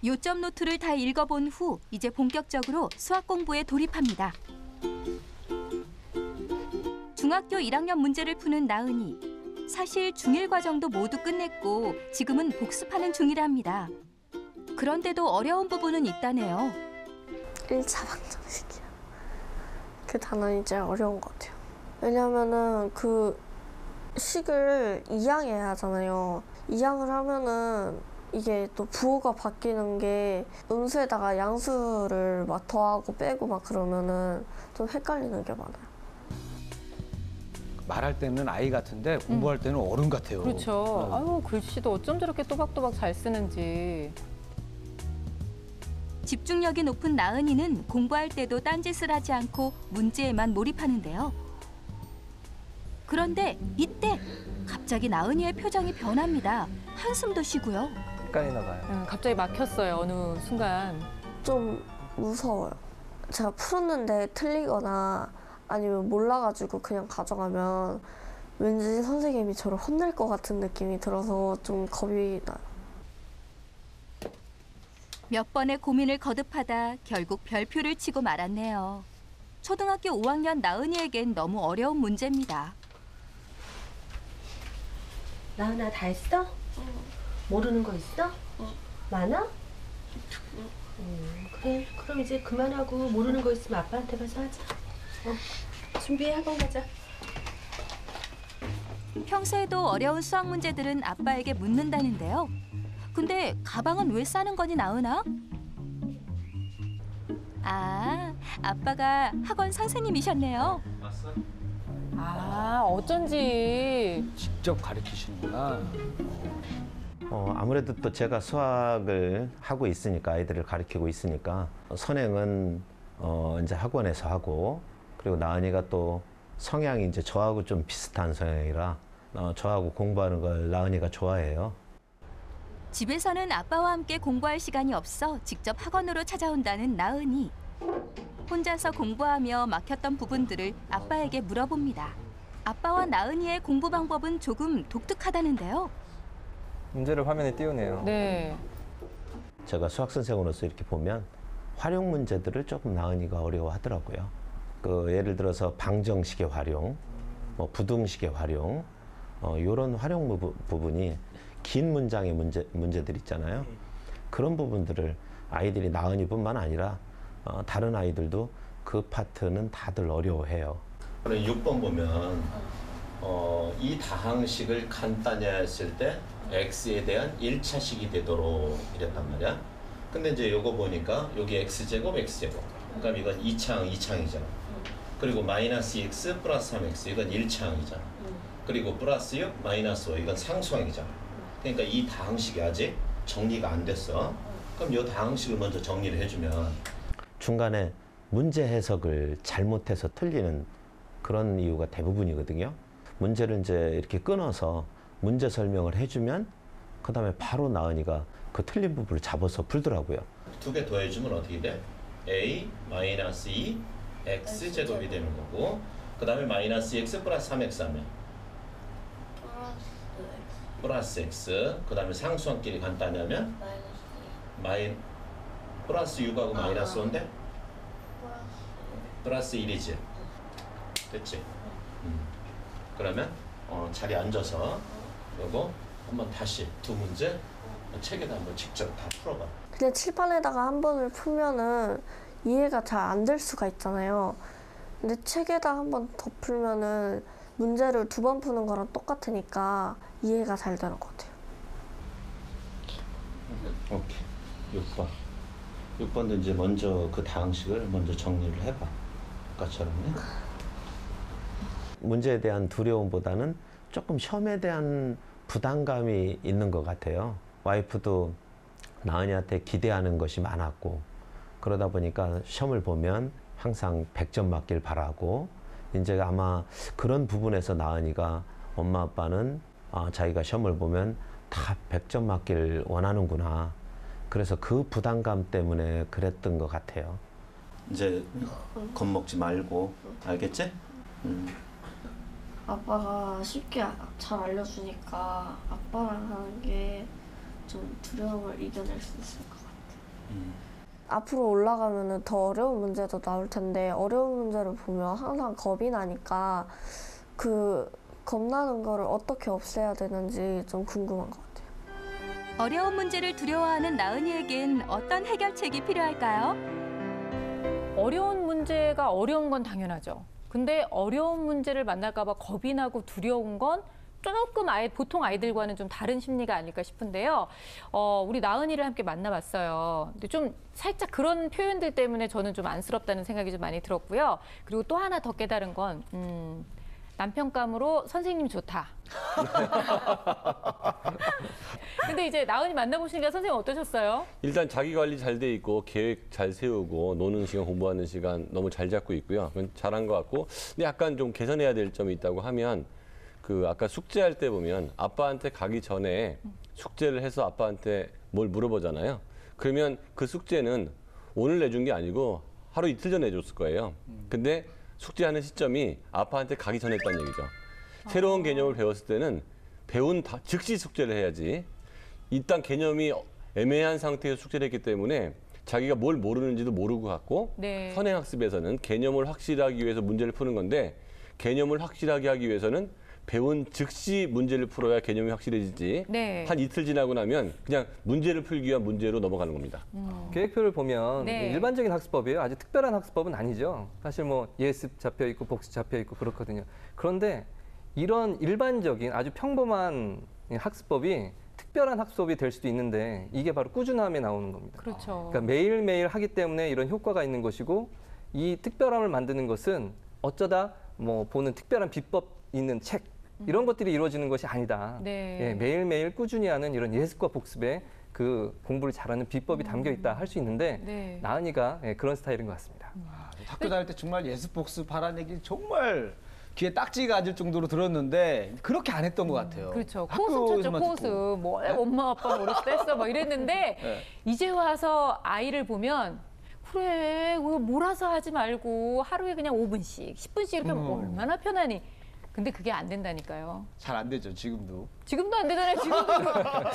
요점 노트를 다 읽어본 후 이제 본격적으로 수학 공부에 돌입합니다. 중학교 1학년 문제를 푸는 나은이. 사실 중1 과정도 모두 끝냈고 지금은 복습하는 중이랍니다. 그런데도 어려운 부분은 있다네요. 1차 방정식이야. 그 단원이 제일 어려운 것 같아요. 왜냐면은 그 식을 이항해야 하잖아요. 이항을 하면은 이게 또 부호가 바뀌는 게 음수에다가 양수를 막 더하고 빼고 막 그러면은 좀 헷갈리는 게 많아요. 말할 때는 아이 같은데 공부할 때는 어른 같아요. 그렇죠. 네. 아유, 글씨도 어쩜 저렇게 또박또박 잘 쓰는지. 집중력이 높은 나은이는 공부할 때도 딴짓을 하지 않고 문제에만 몰입하는데요. 그런데 이때 갑자기 나은이의 표정이 변합니다. 한숨도 쉬고요. 헷갈리나 봐요. 갑자기 막혔어요, 어느 순간. 좀 무서워요. 제가 풀었는데 틀리거나 아니면 몰라가지고 그냥 가져가면 왠지 선생님이 저를 혼낼 것 같은 느낌이 들어서 좀 겁이 나요. 몇 번의 고민을 거듭하다 결국 별표를 치고 말았네요. 초등학교 5학년 나은이에겐 너무 어려운 문제입니다. 나은아 다 했어? 모르는 거 있어? 많아? 그래 그럼 이제 그만하고 모르는 거 있으면 아빠한테 가서 하자. 준비해 학원 가자. 평소에도 어려운 수학 문제들은 아빠에게 묻는다는데요. 근데 가방은 왜 싸는 거니 나은아? 아, 아빠가 학원 선생님이셨네요. 아, 어쩐지. 직접 가르치시는구나. 아무래도 또 제가 수학을 하고 있으니까 아이들을 가르치고 있으니까 선행은 이제 학원에서 하고 그리고 나은이가 또 성향이 이제 저하고 좀 비슷한 성향이라 저하고 공부하는 걸 나은이가 좋아해요. 집에서는 아빠와 함께 공부할 시간이 없어 직접 학원으로 찾아온다는 나은이. 혼자서 공부하며 막혔던 부분들을 아빠에게 물어봅니다. 아빠와 나은이의 공부 방법은 조금 독특하다는데요. 문제를 화면에 띄우네요. 네. 제가 수학 선생으로서 이렇게 보면 활용 문제들을 조금 나은이가 어려워하더라고요. 그 예를 들어서 방정식의 활용, 뭐 부등식의 활용, 이런 활용 부분이 긴 문장의 문제들 있잖아요. 그런 부분들을 아이들이 나은이뿐만 아니라 다른 아이들도 그 파트는 다들 어려워해요. 6번 보면 이 다항식을 간단히 했을 때 x에 대한 1차식이 되도록 이랬단 말이야. 근데 이제 요거 보니까 여기 x제곱 x제곱. 그럼 이건 2창이잖아. 그리고 마이너스 2x 플러스 3x 이건 1창이잖아. 그리고 플러스 6 마이너스 5 이건 상수항이잖아. 그러니까 이 다항식이 아직 정리가 안 됐어. 그럼 이 다항식을 먼저 정리를 해주면 중간에 문제 해석을 잘못해서 틀리는 그런 이유가 대부분이거든요. 문제를 이제 이렇게 끊어서 문제 설명을 해주면 그 다음에 바로 나은이가 그 틀린 부분을 잡아서 풀더라고요. 2개 더해주면 어떻게 돼? a 마이너스 2 x 제곱이 되는 거고 그 다음에 마이너스 x 플러스 3x 하면 플러스 x 그 다음에 상수항끼리 간단히 하면 플러스 6하고 마이너스 5인데 플러스 1이지. 됐지? 그러면 자리에 앉아서 요거 한번 다시 두 문제 책에다 한번 직접 다 풀어봐. 그냥 칠판에다가 한 번을 풀면은 이해가 잘 안 될 수가 있잖아요. 근데 책에다 한 번 더 풀면은 문제를 2번 푸는 거랑 똑같으니까 이해가 잘 되는 것 같아요. 오케이. 6번. 6번도 이제 먼저 그 다항식을 먼저 정리를 해봐. 아까처럼. 문제에 대한 두려움보다는 조금 시험에 대한 부담감이 있는 것 같아요. 와이프도 나은이한테 기대하는 것이 많았고 그러다 보니까 시험을 보면 항상 100점 맞길 바라고 이제 아마 그런 부분에서 나은이가 엄마 아빠는 자기가 시험을 보면 다 100점 맞길 원하는구나. 그래서 그 부담감 때문에 그랬던 것 같아요. 이제 겁먹지 말고 알겠지? 아빠가 쉽게 잘 알려주니까 아빠랑 하는 게 좀 두려움을 이겨낼 수 있을 것 같아요. 앞으로 올라가면 더 어려운 문제도 나올 텐데 어려운 문제를 보면 항상 겁이 나니까 그 겁나는 거를 어떻게 없애야 되는지 좀 궁금한 것 같아요. 어려운 문제를 두려워하는 나은이에겐 어떤 해결책이 필요할까요? 어려운 문제가 어려운 건 당연하죠. 근데 어려운 문제를 만날까 봐 겁이 나고 두려운 건 조금 보통 아이들과는 좀 다른 심리가 아닐까 싶은데요. 우리 나은이를 함께 만나봤어요. 근데 좀 살짝 그런 표현들 때문에 저는 좀 안쓰럽다는 생각이 좀 많이 들었고요. 그리고 또 하나 더 깨달은 건 남편감으로 선생님 좋다. 근데 이제 나은이 만나보시니까 선생님 어떠셨어요? 일단 자기 관리 잘 돼 있고 계획 잘 세우고 노는 시간 공부하는 시간 너무 잘 잡고 있고요. 그건 잘한 것 같고 근데 약간 좀 개선해야 될 점이 있다고 하면 그 아까 숙제할 때 보면 아빠한테 가기 전에 숙제를 해서 아빠한테 뭘 물어보잖아요. 그러면 그 숙제는 오늘 내준 게 아니고 하루 이틀 전에 내줬을 거예요. 근데 숙제하는 시점이 아빠한테 가기 전에 했다는 얘기죠. 새로운 개념을 배웠을 때는 배운 즉시 숙제를 해야지. 일단 개념이 애매한 상태에서 숙제를 했기 때문에 자기가 뭘 모르는지도 모르고 갔고 네. 선행학습에서는 개념을 확실하기 위해서 문제를 푸는 건데 개념을 확실하게 하기 위해서는 배운 즉시 문제를 풀어야 개념이 확실해지지. 네. 한 이틀 지나고 나면 그냥 문제를 풀기 위한 문제로 넘어가는 겁니다. 계획표를 보면 네. 일반적인 학습법이에요. 아주 특별한 학습법은 아니죠. 사실 뭐 예습 잡혀 있고 복습 잡혀 있고 그렇거든요. 그런데 이런 일반적인 아주 평범한 학습법이 특별한 학습법이 될 수도 있는데 이게 바로 꾸준함에 나오는 겁니다. 그렇죠. 그러니까 매일매일 하기 때문에 이런 효과가 있는 것이고 이 특별함을 만드는 것은 어쩌다 뭐 보는 특별한 비법 있는 책 이런 것들이 이루어지는 것이 아니다. 네. 예, 매일매일 꾸준히 하는 이런 예습과 복습에 그 공부를 잘하는 비법이 담겨 있다 할 수 있는데 네. 나은이가 그런 스타일인 것 같습니다. 학교 다닐 때 정말 예습 복습하라는 얘기 정말 귀에 딱지가 앉을 정도로 들었는데 그렇게 안 했던 것 같아요. 그렇죠. 코스 쳤죠, 코스. 뭐 엄마 아빠는 어렸을 때 했어 막 이랬는데 네. 이제 와서 아이를 보면 그래 그거 몰아서 하지 말고 하루에 그냥 5분씩 10분씩 이렇게 하면 얼마나 편하니. 근데 그게 안 된다니까요. 잘 안 되죠, 지금도. 지금도 안 되잖아요.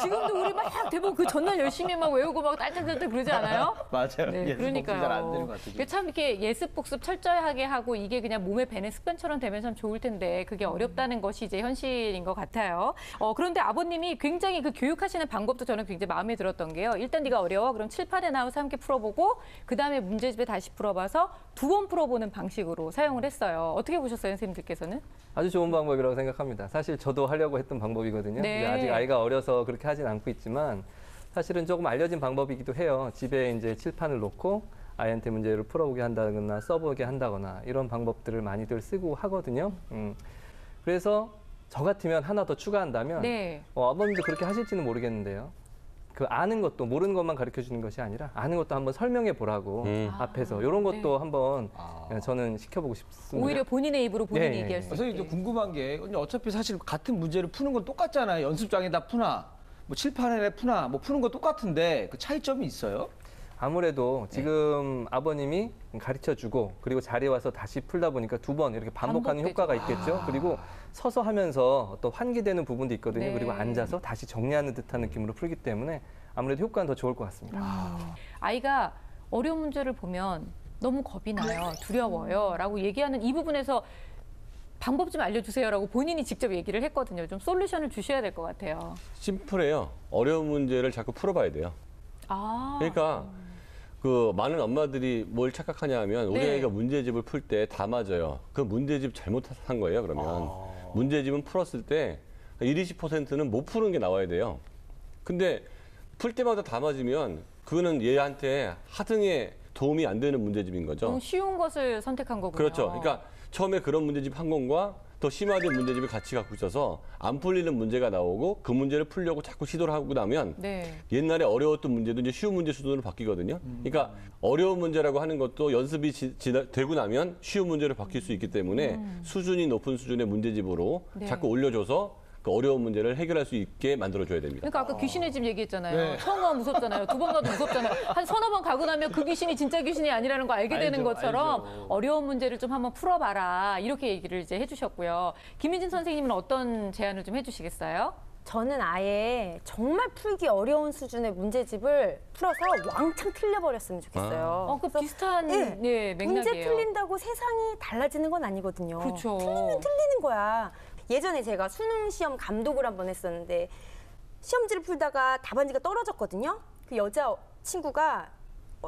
지금도 우리 막 대부분 그 전날 열심히 막 외우고 막 딸딸딸딸 그러지 않아요? 맞아요. 네, 예습 복습이 잘안 되는 것 그러니까요. 같아요. 이게 참 이렇게 예습 복습 철저하게 하고 이게 그냥 몸에 배는 습관처럼 되면 참 좋을 텐데 그게 어렵다는 것이 이제 현실인 것 같아요. 그런데 아버님이 굉장히 그 교육하시는 방법도 저는 굉장히 마음에 들었던 게요. 일단 네가 어려워. 그럼 칠판에 나와서 함께 풀어보고 그 다음에 문제집에 다시 풀어봐서 2번 풀어보는 방식으로 사용을 했어요. 어떻게 보셨어요, 선생님들께서는? 아주 좋은 방법이라고 생각합니다. 사실 저도 하려고 했던 방법이거든요. 네. 이제 아직 아이가 어려서 그렇게 하진 않고 있지만 사실은 조금 알려진 방법이기도 해요. 집에 이제 칠판을 놓고 아이한테 문제를 풀어보게 한다거나 써보게 한다거나 이런 방법들을 많이들 쓰고 하거든요. 그래서 저 같으면 하나 더 추가한다면 네. 아버님도 그렇게 하실지는 모르겠는데요. 그 아는 것도 모르는 것만 가르쳐 주는 것이 아니라 아는 것도 한번 설명해 보라고 앞에서 이런 것도 한번 저는 시켜보고 싶습니다. 오히려 본인의 입으로 본인이 네. 얘기할 수 있게. 선생님, 궁금한 게 어차피 사실 같은 문제를 푸는 건 똑같잖아요. 연습장에다 푸나, 뭐 칠판에 푸나, 뭐 푸는 거 똑같은데 그 차이점이 있어요? 아무래도 지금 아버님이 가르쳐주고 그리고 자리에 와서 다시 풀다 보니까 2번 이렇게 반복하는 반복되죠. 효과가 있겠죠. 그리고 서서 하면서 또 환기되는 부분도 있거든요. 네. 그리고 앉아서 다시 정리하는 듯한 느낌으로 풀기 때문에 아무래도 효과는 더 좋을 것 같습니다. 아이가 어려운 문제를 보면 너무 겁이 나요, 두려워요 라고 얘기하는 이 부분에서 방법 좀 알려주세요라고 본인이 직접 얘기를 했거든요. 좀 솔루션을 주셔야 될 것 같아요. 심플해요. 어려운 문제를 자꾸 풀어봐야 돼요. 그러니까 그 많은 엄마들이 뭘 착각하냐 하면 우리 네. 아이가 문제집을 풀 때 다 맞아요. 그 문제집 잘못한 거예요, 그러면. 문제집은 풀었을 때 20%는 못 푸는 게 나와야 돼요. 근데 풀 때마다 다 맞으면 그거는 얘한테 하등에 도움이 안 되는 문제집인 거죠. 너무 쉬운 것을 선택한 거군요. 그렇죠. 그러니까 처음에 그런 문제집 한 건과 더 심화된 문제집을 같이 갖고 있어서 안 풀리는 문제가 나오고 그 문제를 풀려고 자꾸 시도를 하고 나면 네. 옛날에 어려웠던 문제도 이제 쉬운 문제 수준으로 바뀌거든요. 그러니까 어려운 문제라고 하는 것도 연습이 되고 나면 쉬운 문제로 바뀔 수 있기 때문에 수준이 높은 수준의 문제집으로 네. 자꾸 올려줘서 그 어려운 문제를 해결할 수 있게 만들어줘야 됩니다. 그러니까 아까 귀신의 집 얘기했잖아요. 네. 처음 가면 무섭잖아요. 두 번 가도 무섭잖아요. 한 서너 번 가고 나면 그 귀신이 진짜 귀신이 아니라는 거 알게 되는 알죠, 것처럼 알죠. 어려운 문제를 좀 한번 풀어봐라. 이렇게 얘기를 이제 해주셨고요. 김희진 선생님은 어떤 제안을 좀 해주시겠어요? 저는 아예 정말 풀기 어려운 수준의 문제집을 풀어서 왕창 틀려버렸으면 좋겠어요. 그 비슷한 네. 네, 맥락이에요. 문제 틀린다고 세상이 달라지는 건 아니거든요. 그렇죠. 틀리면 틀리는 거야. 예전에 제가 수능 시험 감독을 한번 했었는데 시험지를 풀다가 답안지가 떨어졌거든요. 그 여자 친구가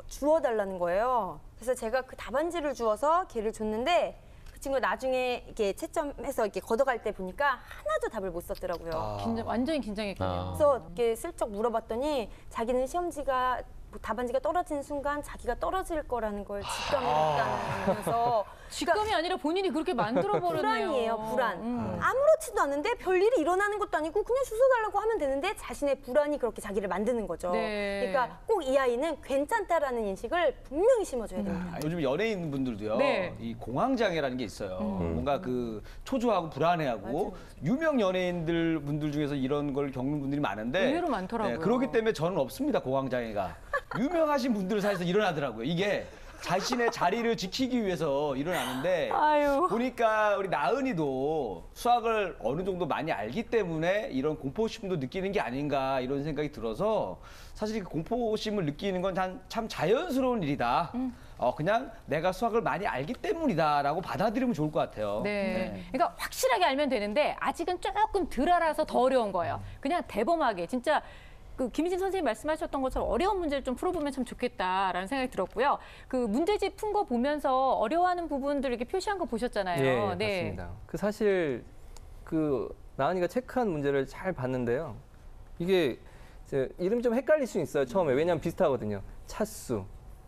주워달라는 거예요. 그래서 제가 그 답안지를 주워서 걔를 줬는데 그 친구가 나중에 이렇게 채점해서 이렇게 걷어갈 때 보니까 하나도 답을 못 썼더라고요. 완전히 긴장했군요. 그래서 이렇게 슬쩍 물어봤더니 자기는 시험지가 답안지가 떨어지는 순간 자기가 떨어질 거라는 걸 직감을 했다면서 직감이 아니라 본인이 그렇게 만들어버렸네요. 불안이에요, 불안. 아무렇지도 않은데 별일이 일어나는 것도 아니고 그냥 주워달라고 하면 되는데 자신의 불안이 그렇게 자기를 만드는 거죠. 네. 그러니까 꼭 이 아이는 괜찮다라는 인식을 분명히 심어줘야 됩니다. 요즘 연예인 분들도요. 네. 이 공황장애라는 게 있어요. 뭔가 그 초조하고 불안해하고 유명 연예인들 분들 중에서 이런 걸 겪는 분들이 많은데 의외로 많더라고요. 그렇기 때문에 저는 없습니다. 공황장애가. 유명하신 분들 사이에서 일어나더라고요. 이게 자신의 자리를 지키기 위해서 일어나는데 아유. 보니까 우리 나은이도 수학을 어느 정도 많이 알기 때문에 이런 공포심도 느끼는 게 아닌가 이런 생각이 들어서 사실 그 공포심을 느끼는 건 참 자연스러운 일이다. 그냥 내가 수학을 많이 알기 때문이다라고 받아들이면 좋을 것 같아요. 네. 그러니까 확실하게 알면 되는데 아직은 조금 덜 알아서 더 어려운 거예요. 그냥 대범하게 진짜 그 김희진 선생님 말씀하셨던 것처럼 어려운 문제를 좀 풀어보면 참 좋겠다라는 생각이 들었고요. 그 문제집 푼 거 보면서 어려워하는 부분들 이렇게 표시한 거 보셨잖아요. 예, 네. 맞습니다. 그 사실 그 나은이가 체크한 문제를 잘 봤는데요. 이게 이름이 좀 헷갈릴 수 있어요. 처음에 왜냐하면 비슷하거든요. 차수,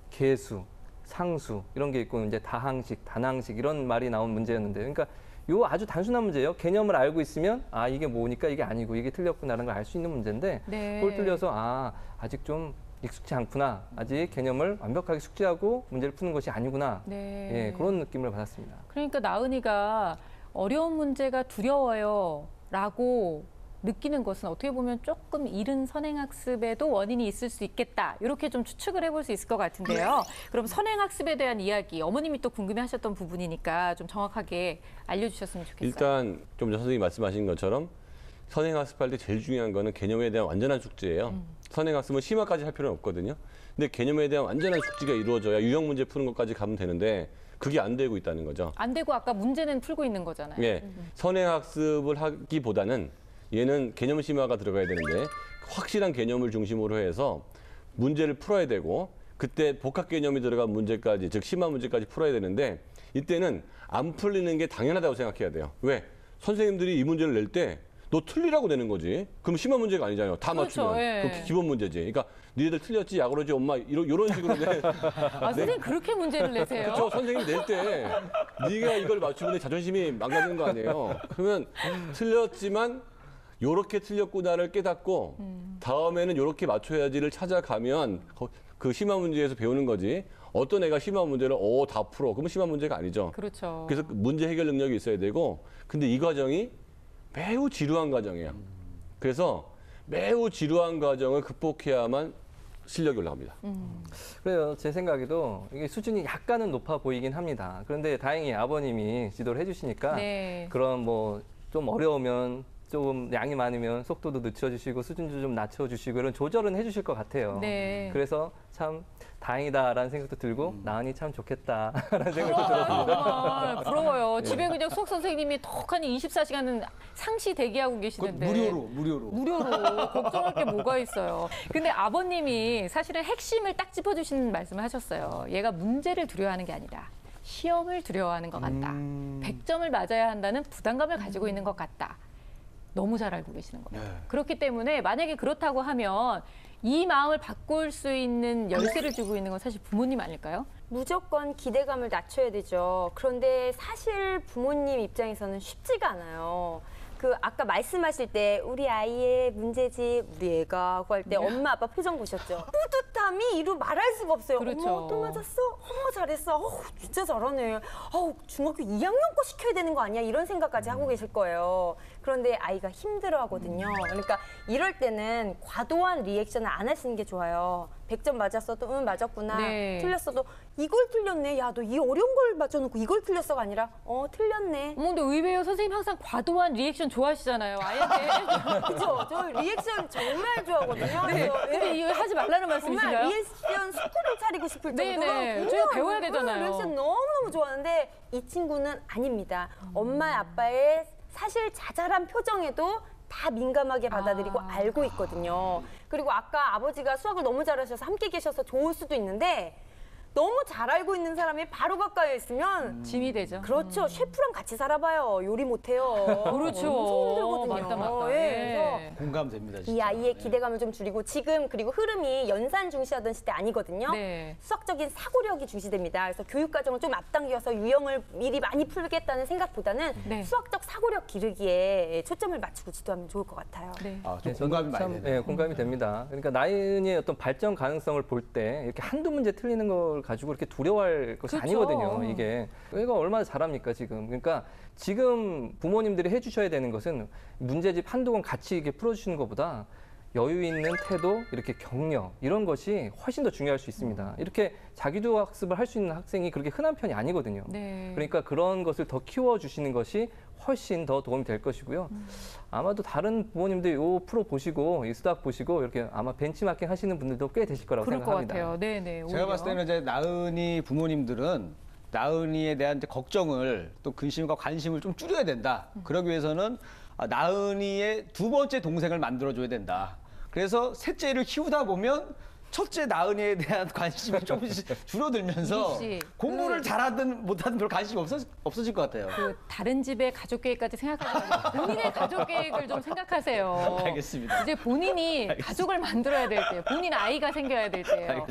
계수, 상수 이런 게 있고 이제 다항식, 단항식 이런 말이 나온 문제였는데, 그러니까 요 아주 단순한 문제예요. 개념을 알고 있으면 아 이게 뭐니까 이게 아니고 이게 틀렸구나라는 걸 알 수 있는 문제인데 네. 그걸 틀려서 아직 좀 익숙치 않구나. 아직 개념을 완벽하게 숙지하고 문제를 푸는 것이 아니구나. 네. 예, 그런 느낌을 받았습니다. 그러니까 나은이가 어려운 문제가 두려워요라고 느끼는 것은 어떻게 보면 조금 이른 선행학습에도 원인이 있을 수 있겠다. 이렇게 좀 추측을 해볼 수 있을 것 같은데요. 그럼 선행학습에 대한 이야기, 어머님이 또 궁금해하셨던 부분이니까 좀 정확하게 알려주셨으면 좋겠어요. 일단 좀 전 선생님이 말씀하신 것처럼 선행학습할 때 제일 중요한 거는 개념에 대한 완전한 숙지예요. 선행학습은 심화까지 할 필요는 없거든요. 근데 개념에 대한 완전한 숙지가 이루어져야 유형 문제 푸는 것까지 가면 되는데 그게 안 되고 있다는 거죠. 안 되고 아까 문제는 풀고 있는 거잖아요. 예, 선행학습을 하기보다는 얘는 개념 심화가 들어가야 되는데 확실한 개념을 중심으로 해서 문제를 풀어야 되고 그때 복합 개념이 들어간 문제까지, 즉 심화 문제까지 풀어야 되는데 이때는 안 풀리는 게 당연하다고 생각해야 돼요. 왜? 선생님들이 이 문제를 낼 때 너 틀리라고 내는 거지. 그럼 심화 문제가 아니잖아요. 다 그렇죠, 맞추면. 예. 그게 기본 문제지. 그러니까 니네들 틀렸지, 야 그러지 엄마 이런 식으로 내. 선생님 그렇게 문제를 내세요? 그렇죠. 선생님 낼 때 네가 이걸 맞추면 내 자존심이 망가지는 거 아니에요. 그러면 틀렸지만 요렇게 틀렸구나를 깨닫고 다음에는 요렇게 맞춰야지를 찾아가면 그 심화 문제에서 배우는 거지. 어떤 애가 심화 문제를 다 풀어. 그러면 심화 문제가 아니죠. 그렇죠. 그래서 문제 해결 능력이 있어야 되고, 근데 이 과정이 매우 지루한 과정이에요. 그래서 매우 지루한 과정을 극복해야만 실력이 올라갑니다. 그래요. 제 생각에도 이게 수준이 약간은 높아 보이긴 합니다. 그런데 다행히 아버님이 지도를 해주시니까 네. 그런 뭐 좀 어려우면 조금 양이 많으면 속도도 늦춰주시고 수준도 좀 낮춰주시고 이런 조절은 해주실 것 같아요. 네. 그래서 참 다행이다라는 생각도 들고 나은이 참 좋겠다라는 생각도 들었습니다. 정말 부러워요. 집에 그냥 수학 선생님이 톡하니 24시간은 상시 대기하고 계시는데. 무료로 걱정할 게 뭐가 있어요. 근데 아버님이 사실은 핵심을 딱 짚어주시는 말씀을 하셨어요. 얘가 문제를 두려워하는 게 아니다. 시험을 두려워하는 것 같다. 100점을 맞아야 한다는 부담감을 가지고 있는 것 같다. 너무 잘 알고 계시는 거예요. 그렇기 때문에 만약에 그렇다고 하면 이 마음을 바꿀 수 있는 열쇠를 주고 있는 건 사실 부모님 아닐까요? 무조건 기대감을 낮춰야 되죠. 그런데 사실 부모님 입장에서는 쉽지가 않아요. 그 아까 말씀하실 때 우리 아이의 문제집 우리 애가 할 때 엄마 아빠 표정 보셨죠? 뿌듯함이 이루 말할 수가 없어요. 그렇죠. 어머 또 맞았어? 어머 잘했어. 진짜 잘하네. 중학교 2학년 거 시켜야 되는 거 아니야? 이런 생각까지 하고 계실 거예요. 그런데 아이가 힘들어하거든요. 그러니까 이럴 때는 과도한 리액션을 안 하시는 게 좋아요. 100점 맞았어도 맞았구나. 네. 틀렸어도 이걸 틀렸네. 야, 너 이 어려운 걸 맞춰놓고 이걸 틀렸어가 아니라 틀렸네. 근데 의외로 선생님 항상 과도한 리액션 좋아하시잖아요. 아이한테. 그죠? 저 리액션 정말 좋아하거든요. 네. 근데 이거 하지 말라는 말씀이신가요? 정말 리액션 스쿨을 차리고 싶을 정도로 네네. 저희가 배워야 되잖아요. 리액션 너무너무 좋아하는데 이 친구는 아닙니다. 엄마 아빠의 사실 자잘한 표정에도 다 민감하게 받아들이고 알고 있거든요. 그리고 아까 아버지가 수학을 너무 잘하셔서 함께 계셔서 좋을 수도 있는데 너무 잘 알고 있는 사람이 바로 가까이 있으면 짐이 되죠. 그렇죠. 셰프랑 같이 살아봐요. 요리 못해요. 그렇죠. 엄청 힘들거든요. 맞다, 맞다. 예, 네. 그래서 공감됩니다. 진짜. 이 아이의 기대감을 좀 줄이고 지금 그리고 흐름이 연산 중시하던 시대 아니거든요. 네. 수학적인 사고력이 중시됩니다. 그래서 교육 과정을 좀 앞당겨서 유형을 미리 많이 풀겠다는 생각보다는 네. 수학적 사고력 기르기에 초점을 맞추고 지도하면 좋을 것 같아요. 네. 좀 저도 공감이 많이 참, 되네요. 예, 공감이 됩니다. 그러니까 나은이의 어떤 발전 가능성을 볼 때 이렇게 한두 문제 틀리는 걸 가지고 이렇게 두려워할 것이 그렇죠. 아니거든요. 이게 얘가 얼마나 잘합니까 지금? 그러니까 지금 부모님들이 해주셔야 되는 것은 문제집 한두 권 같이 이렇게 풀어주시는 것보다 여유 있는 태도, 이렇게 격려 이런 것이 훨씬 더 중요할 수 있습니다. 이렇게 자기도 학습을 할 수 있는 학생이 그렇게 흔한 편이 아니거든요. 네. 그러니까 그런 것을 더 키워주시는 것이 훨씬 더 도움이 될 것이고요. 아마도 다른 부모님들 이 프로 보시고 이 수학 보시고 이렇게 아마 벤치마킹 하시는 분들도 꽤 되실 거라고 그럴 것 생각합니다. 같아요. 네네. 제가 봤을 때는 이제 나은이 부모님들은 나은이에 대한 이제 걱정을 또 근심과 관심을 좀 줄여야 된다. 그러기 위해서는 나은이의 두 번째 동생을 만들어줘야 된다. 그래서 셋째를 키우다 보면 첫째 나은이에 대한 관심이 조금씩 줄어들면서 이리 씨, 공부를 잘하든 못하든 별 관심이 없어질 것 같아요. 그 다른 집의 가족 계획까지 생각하지 말고 본인의 가족 계획을 좀 생각하세요. 알겠습니다. 이제 본인이 가족을 만들어야 될 때, 본인 아이가 생겨야 될 때예요.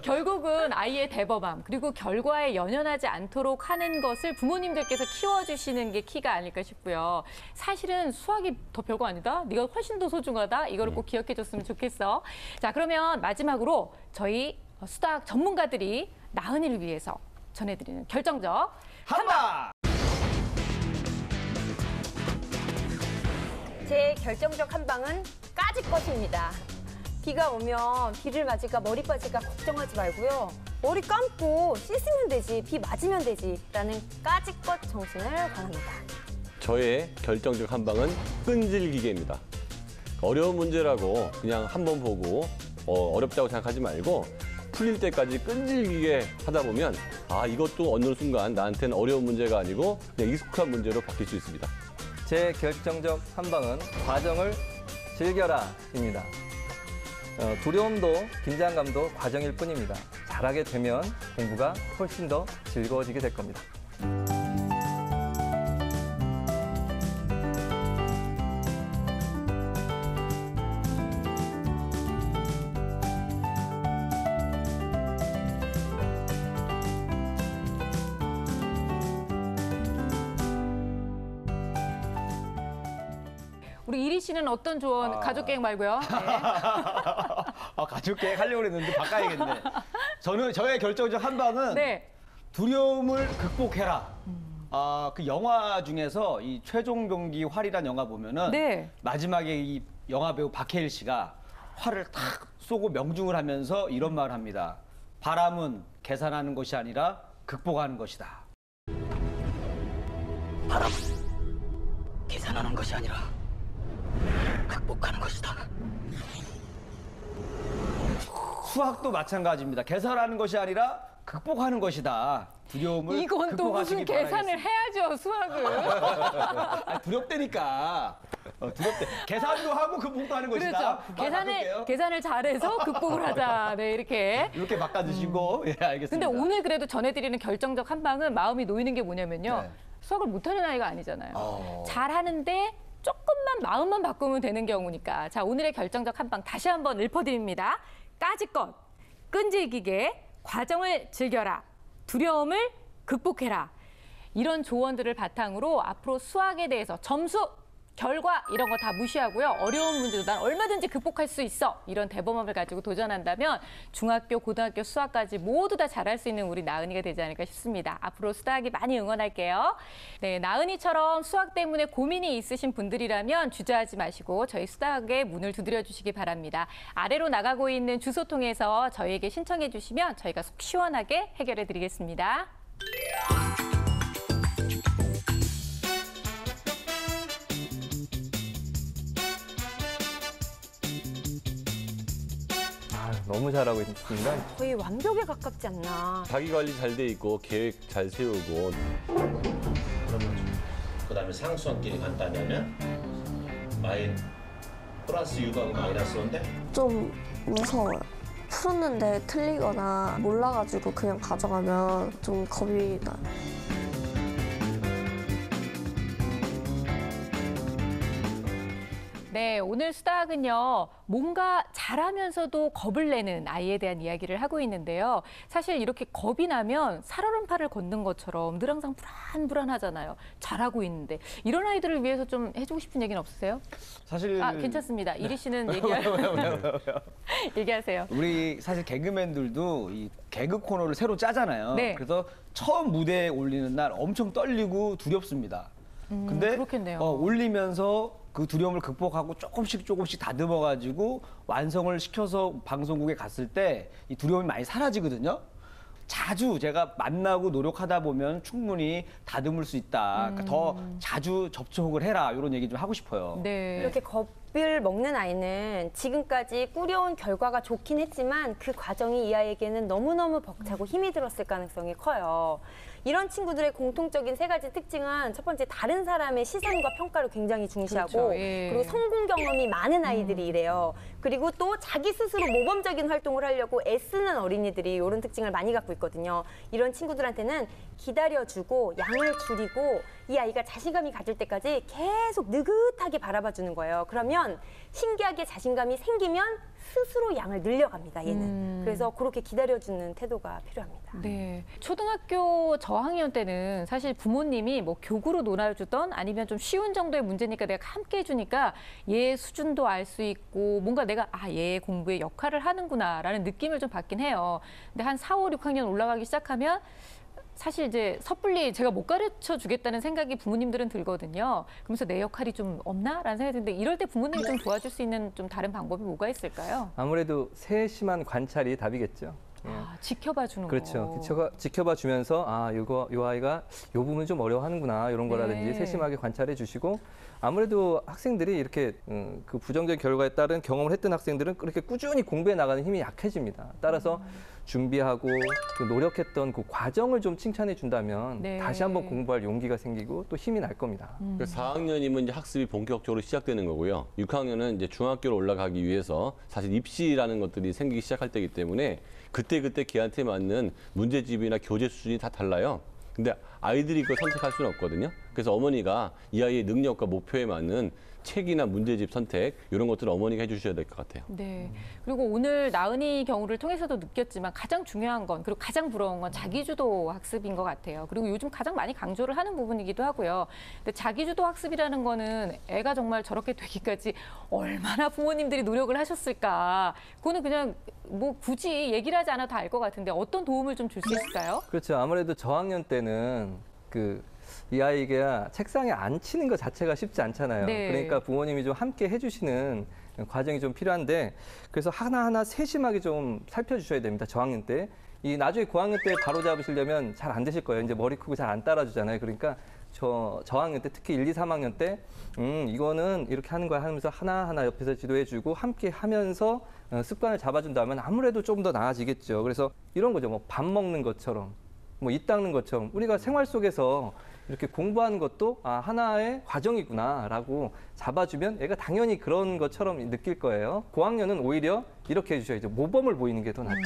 결국은 아이의 대범함 그리고 결과에 연연하지 않도록 하는 것을 부모님들께서 키워주시는 게 키가 아닐까 싶고요. 사실은 수학이 더 별거 아니다. 네가 훨씬 더 소중하다. 이거를 꼭 기억해줬으면 좋겠어. 자, 그러면 마지막으로 저희 수학 전문가들이 나은이를 위해서 전해드리는 결정적 한방! 제 결정적 한방은 까짓 것입니다. 비가 오면 비를 맞을까 머리 빠질까 걱정하지 말고요. 머리 감고 씻으면 되지, 비 맞으면 되지 라는 까짓 것 정신을 권합니다. 저의 결정적 한방은 끈질기게입니다. 어려운 문제라고 그냥 한번 보고 어렵다고 생각하지 말고 풀릴 때까지 끈질기게 하다 보면 이것도 어느 순간 나한테는 어려운 문제가 아니고 그냥 익숙한 문제로 바뀔 수 있습니다. 제 결정적 한방은 과정을 즐겨라입니다. 두려움도 긴장감도 과정일 뿐입니다. 잘하게 되면 공부가 훨씬 더 즐거워지게 될 겁니다. 우리 이리 씨는 어떤 조언, 가족 계획 말고요. 네. 가족 계획 하려고 했는데 바꿔야겠네. 저의 결정적 한방은 네. 두려움을 극복해라. 그 영화 중에서 이 최종병기 활이란 영화 보면은 네. 마지막에 이 영화 배우 박해일 씨가 활을 탁 쏘고 명중을 하면서 이런 말을 합니다. 바람은 계산하는 것이 아니라 극복하는 것이다. 바람은 계산하는 것이 아니라 극복하는 것이다. 수학도 마찬가지입니다. 계산하는 것이 아니라 극복하는 것이다. 두려움을 이건 또 무슨 극복하시기 계산을 바라겠습니다. 해야죠, 수학을. 두렵다니까. 두렵대. 계산도 하고 극복도 하는 것이다. 그렇죠. 계산을 잘해서 극복을 하자. 네, 이렇게 바꿔주시고. 예, 알겠습니다. 근데 오늘 그래도 전해드리는 결정적 한방은 마음이 놓이는 게 뭐냐면요. 네. 수학을 못하는 아이가 아니잖아요. 잘하는데 조금만 마음만 바꾸면 되는 경우니까. 자, 오늘의 결정적 한방 다시 한번 읊어드립니다. 까짓것, 끈질기게, 과정을 즐겨라, 두려움을 극복해라. 이런 조언들을 바탕으로 앞으로 수학에 대해서 점수 결과 이런 거 다 무시하고요. 어려운 문제도 난 얼마든지 극복할 수 있어. 이런 대범함을 가지고 도전한다면 중학교, 고등학교 수학까지 모두 다 잘할 수 있는 우리 나은이가 되지 않을까 싶습니다. 앞으로 수다하기 많이 응원할게요. 네, 나은이처럼 수학 때문에 고민이 있으신 분들이라면 주저하지 마시고 저희 수다학의 문을 두드려 주시기 바랍니다. 아래로 나가고 있는 주소 통해서 저희에게 신청해 주시면 저희가 속 시원하게 해결해 드리겠습니다. 너무 잘하고 있습니다. 거의 완벽에 가깝지 않나. 자기 관리 잘 돼 있고 계획 잘 세우고. 그다음에 상수항끼리 간단하면 플러스 6하고 마이너스 5인데 좀 무서워요. 풀었는데 틀리거나 몰라가지고 그냥 가져가면 좀 겁이 나요. 네, 오늘 수다학은요, 뭔가 잘하면서도 겁을 내는 아이에 대한 이야기를 하고 있는데요. 사실 이렇게 겁이 나면 살얼음판을 걷는 것처럼 늘 항상 불안불안하잖아요. 잘하고 있는데. 이런 아이들을 위해서 좀 해주고 싶은 얘기는 없으세요? 사실 괜찮습니다. 이리 씨는 얘기하세요. 우리 사실 개그맨들도 이 개그 코너를 새로 짜잖아요. 네. 그래서 처음 무대에 올리는 날 엄청 떨리고 두렵습니다. 근데 그렇겠네요. 올리면서 그 두려움을 극복하고 조금씩 다듬어가지고 완성을 시켜서 방송국에 갔을 때 이 두려움이 많이 사라지거든요. 자주 제가 만나고 노력하다 보면 충분히 다듬을 수 있다. 그러니까 더 자주 접촉을 해라. 이런 얘기 좀 하고 싶어요. 네. 이렇게 겁을 먹는 아이는 지금까지 꾸려온 결과가 좋긴 했지만 그 과정이 이 아이에게는 너무너무 벅차고 힘이 들었을 가능성이 커요. 이런 친구들의 공통적인 세 가지 특징은 첫 번째, 다른 사람의 시선과 평가를 굉장히 중시하고 그렇죠. 예. 그리고 성공 경험이 많은 아이들이 이래요. 그리고 또 자기 스스로 모범적인 활동을 하려고 애쓰는 어린이들이 이런 특징을 많이 갖고 있거든요. 이런 친구들한테는 기다려주고 양을 줄이고 이 아이가 자신감이 가질 때까지 계속 느긋하게 바라봐 주는 거예요. 그러면 신기하게 자신감이 생기면 스스로 양을 늘려갑니다, 얘는. 그래서 그렇게 기다려주는 태도가 필요합니다. 네. 초등학교 저학년 때는 사실 부모님이 뭐 교구로 놀아주던 아니면 좀 쉬운 정도의 문제니까 내가 함께 해주니까 얘 수준도 알 수 있고 뭔가 내가 얘 공부에 역할을 하는구나라는 느낌을 좀 받긴 해요. 근데 한 4, 5, 6학년 올라가기 시작하면 사실 이제 섣불리 제가 못 가르쳐 주겠다는 생각이 부모님들은 들거든요. 그러면서 내 역할이 좀 없나라는 생각이 드는데 이럴 때 부모님이 좀 도와줄 수 있는 좀 다른 방법이 뭐가 있을까요? 아무래도 세심한 관찰이 답이겠죠. 예. 지켜봐 주는 그렇죠. 거. 지켜봐 주면서 요 아이가 요 부분 좀 어려워하는구나 이런 거라든지 네. 세심하게 관찰해 주시고 아무래도 학생들이 이렇게 그 부정적인 결과에 따른 경험을 했던 학생들은 그렇게 꾸준히 공부해 나가는 힘이 약해집니다. 따라서 준비하고 그 노력했던 그 과정을 좀 칭찬해 준다면 네. 다시 한번 공부할 용기가 생기고 또 힘이 날 겁니다. 4학년이면 이제 학습이 본격적으로 시작되는 거고요. 6학년은 이제 중학교로 올라가기 위해서 사실 입시라는 것들이 생기기 시작할 때이기 때문에 그때 걔한테 맞는 문제집이나 교재 수준이 다 달라요. 근데 아이들이 그걸 선택할 수는 없거든요. 그래서 어머니가 이 아이의 능력과 목표에 맞는 책이나 문제집 선택 이런 것들을 어머니가 해주셔야 될 것 같아요. 네. 그리고 오늘 나은이 경우를 통해서도 느꼈지만 가장 중요한 건 그리고 가장 부러운 건 자기주도 학습인 것 같아요. 그리고 요즘 가장 많이 강조를 하는 부분이기도 하고요. 근데 자기주도 학습이라는 거는 애가 정말 저렇게 되기까지 얼마나 부모님들이 노력을 하셨을까. 그거는 그냥 뭐 굳이 얘기를 하지 않아도 알 것 같은데 어떤 도움을 좀 줄 수 있을까요? 그렇죠. 아무래도 저학년 때는 이 아이가 책상에 앉히는 것 자체가 쉽지 않잖아요. 네. 그러니까 부모님이 좀 함께 해주시는 과정이 좀 필요한데 그래서 하나하나 세심하게 좀 살펴주셔야 됩니다. 저학년 때. 이 나중에 고학년 때 바로 잡으시려면 잘 안 되실 거예요. 이제 머리 크고 잘 안 따라주잖아요. 그러니까 저학년 때 특히 1, 2, 3학년 때 이거는 이렇게 하는 거야 하면서 하나하나 옆에서 지도해주고 함께 하면서 습관을 잡아준다면 아무래도 조금 더 나아지겠죠. 그래서 이런 거죠. 뭐 밥 먹는 것처럼 뭐 이 닦는 것처럼 우리가 생활 속에서 이렇게 공부하는 것도 하나의 과정이구나라고 잡아주면 애가 당연히 그런 것처럼 느낄 거예요. 고학년은 오히려 이렇게 해주셔야죠. 모범을 보이는 게 더 낫죠.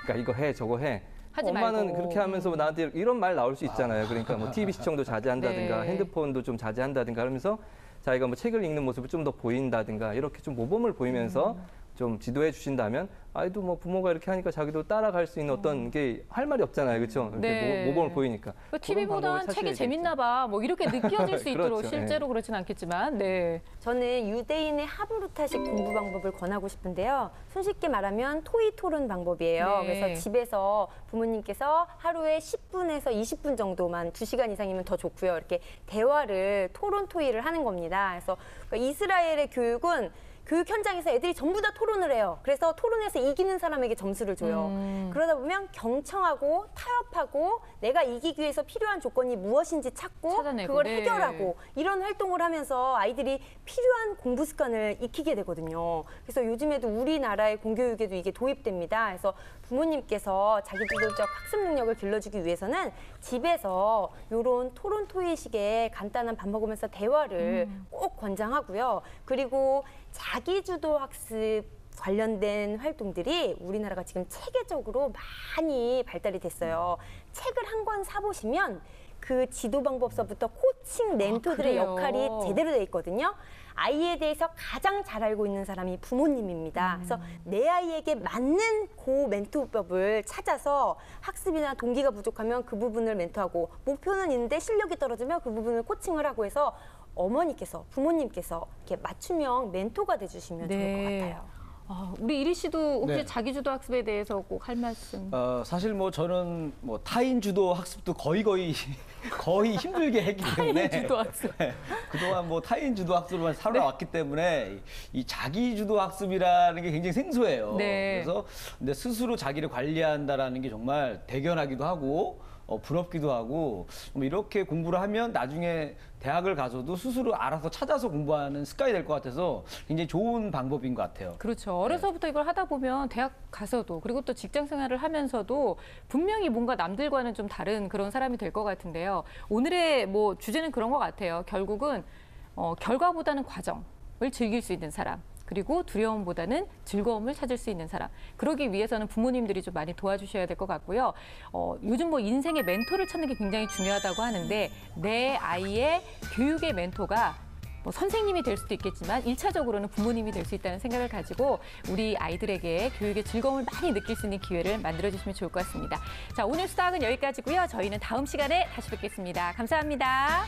그러니까 이거 해, 저거 해. 하지 엄마는 말고. 그렇게 하면서 나한테 이런 말 나올 수 있잖아요. 그러니까 뭐 TV 시청도 자제한다든가 네. 핸드폰도 좀 자제한다든가 하면서 자기가 뭐 책을 읽는 모습을 좀 더 보인다든가 이렇게 좀 모범을 보이면서 좀 지도해 주신다면 아이도 뭐 부모가 이렇게 하니까 자기도 따라갈 수 있는 어떤 게 할 말이 없잖아요, 그렇죠? 네. 모범을 보이니까. TV보단 책이 재밌나 봐. 뭐 이렇게 느껴질 수 있도록 그렇죠. 실제로 그렇진 않겠지만, 네. 저는 유대인의 하브루타식 공부 방법을 권하고 싶은데요. 손쉽게 말하면 토의 토론 방법이에요. 네. 그래서 집에서 부모님께서 하루에 10분에서 20분 정도만 2시간 이상이면 더 좋고요. 이렇게 대화를 토론 토의를 하는 겁니다. 그래서 이스라엘의 교육은 교육 현장에서 애들이 전부 다 토론을 해요. 그래서 토론에서 이기는 사람에게 점수를 줘요. 그러다 보면 경청하고 타협하고 내가 이기기 위해서 필요한 조건이 무엇인지 찾고 찾아내고, 그걸 네. 해결하고 이런 활동을 하면서 아이들이 필요한 공부 습관을 익히게 되거든요. 그래서 요즘에도 우리나라의 공교육에도 이게 도입됩니다. 그래서 부모님께서 자기주도적 학습 능력을 길러주기 위해서는 집에서 이런 토론 토의식의 간단한 밥 먹으면서 대화를 꼭 권장하고요. 그리고 자기주도 학습 관련된 활동들이 우리나라가 지금 체계적으로 많이 발달이 됐어요. 책을 한 권 사보시면 그 지도 방법서부터 코칭 멘토들의 그래요? 역할이 제대로 돼 있거든요. 아이에 대해서 가장 잘 알고 있는 사람이 부모님입니다. 그래서 내 아이에게 맞는 그 멘토법을 찾아서 학습이나 동기가 부족하면 그 부분을 멘토하고 목표는 있는데 실력이 떨어지면 그 부분을 코칭을 하고 해서 어머니께서 부모님께서 이렇게 맞춤형 멘토가 돼주시면 좋을 것 같아요. 우리 이리 씨도 혹시 네. 자기주도 학습에 대해서 꼭 할 말씀? 사실 뭐 저는 뭐 타인 주도 학습도 거의 힘들게 했기 때문에 타인 주도 학습. 네, 그동안 뭐 타인 주도 학습을 살아왔기 때문에 이 자기 주도 학습이라는 게 굉장히 생소해요. 네. 그래서 근데 스스로 자기를 관리한다라는 게 정말 대견하기도 하고 부럽기도 하고 뭐 이렇게 공부를 하면 나중에 대학을 가서도 스스로 알아서 찾아서 공부하는 습관이 될 것 같아서 굉장히 좋은 방법인 것 같아요. 그렇죠. 어려서부터 이걸 하다 보면 대학 가서도 그리고 또 직장 생활을 하면서도 분명히 뭔가 남들과는 좀 다른 그런 사람이 될 것 같은데요. 오늘의 뭐 주제는 그런 것 같아요. 결국은 결과보다는 과정을 즐길 수 있는 사람. 그리고 두려움보다는 즐거움을 찾을 수 있는 사람. 그러기 위해서는 부모님들이 좀 많이 도와주셔야 될 것 같고요. 요즘 뭐 인생의 멘토를 찾는 게 굉장히 중요하다고 하는데 내 아이의 교육의 멘토가 뭐 선생님이 될 수도 있겠지만 1차적으로는 부모님이 될 수 있다는 생각을 가지고 우리 아이들에게 교육의 즐거움을 많이 느낄 수 있는 기회를 만들어주시면 좋을 것 같습니다. 자, 오늘 수다학은 여기까지고요. 저희는 다음 시간에 다시 뵙겠습니다. 감사합니다.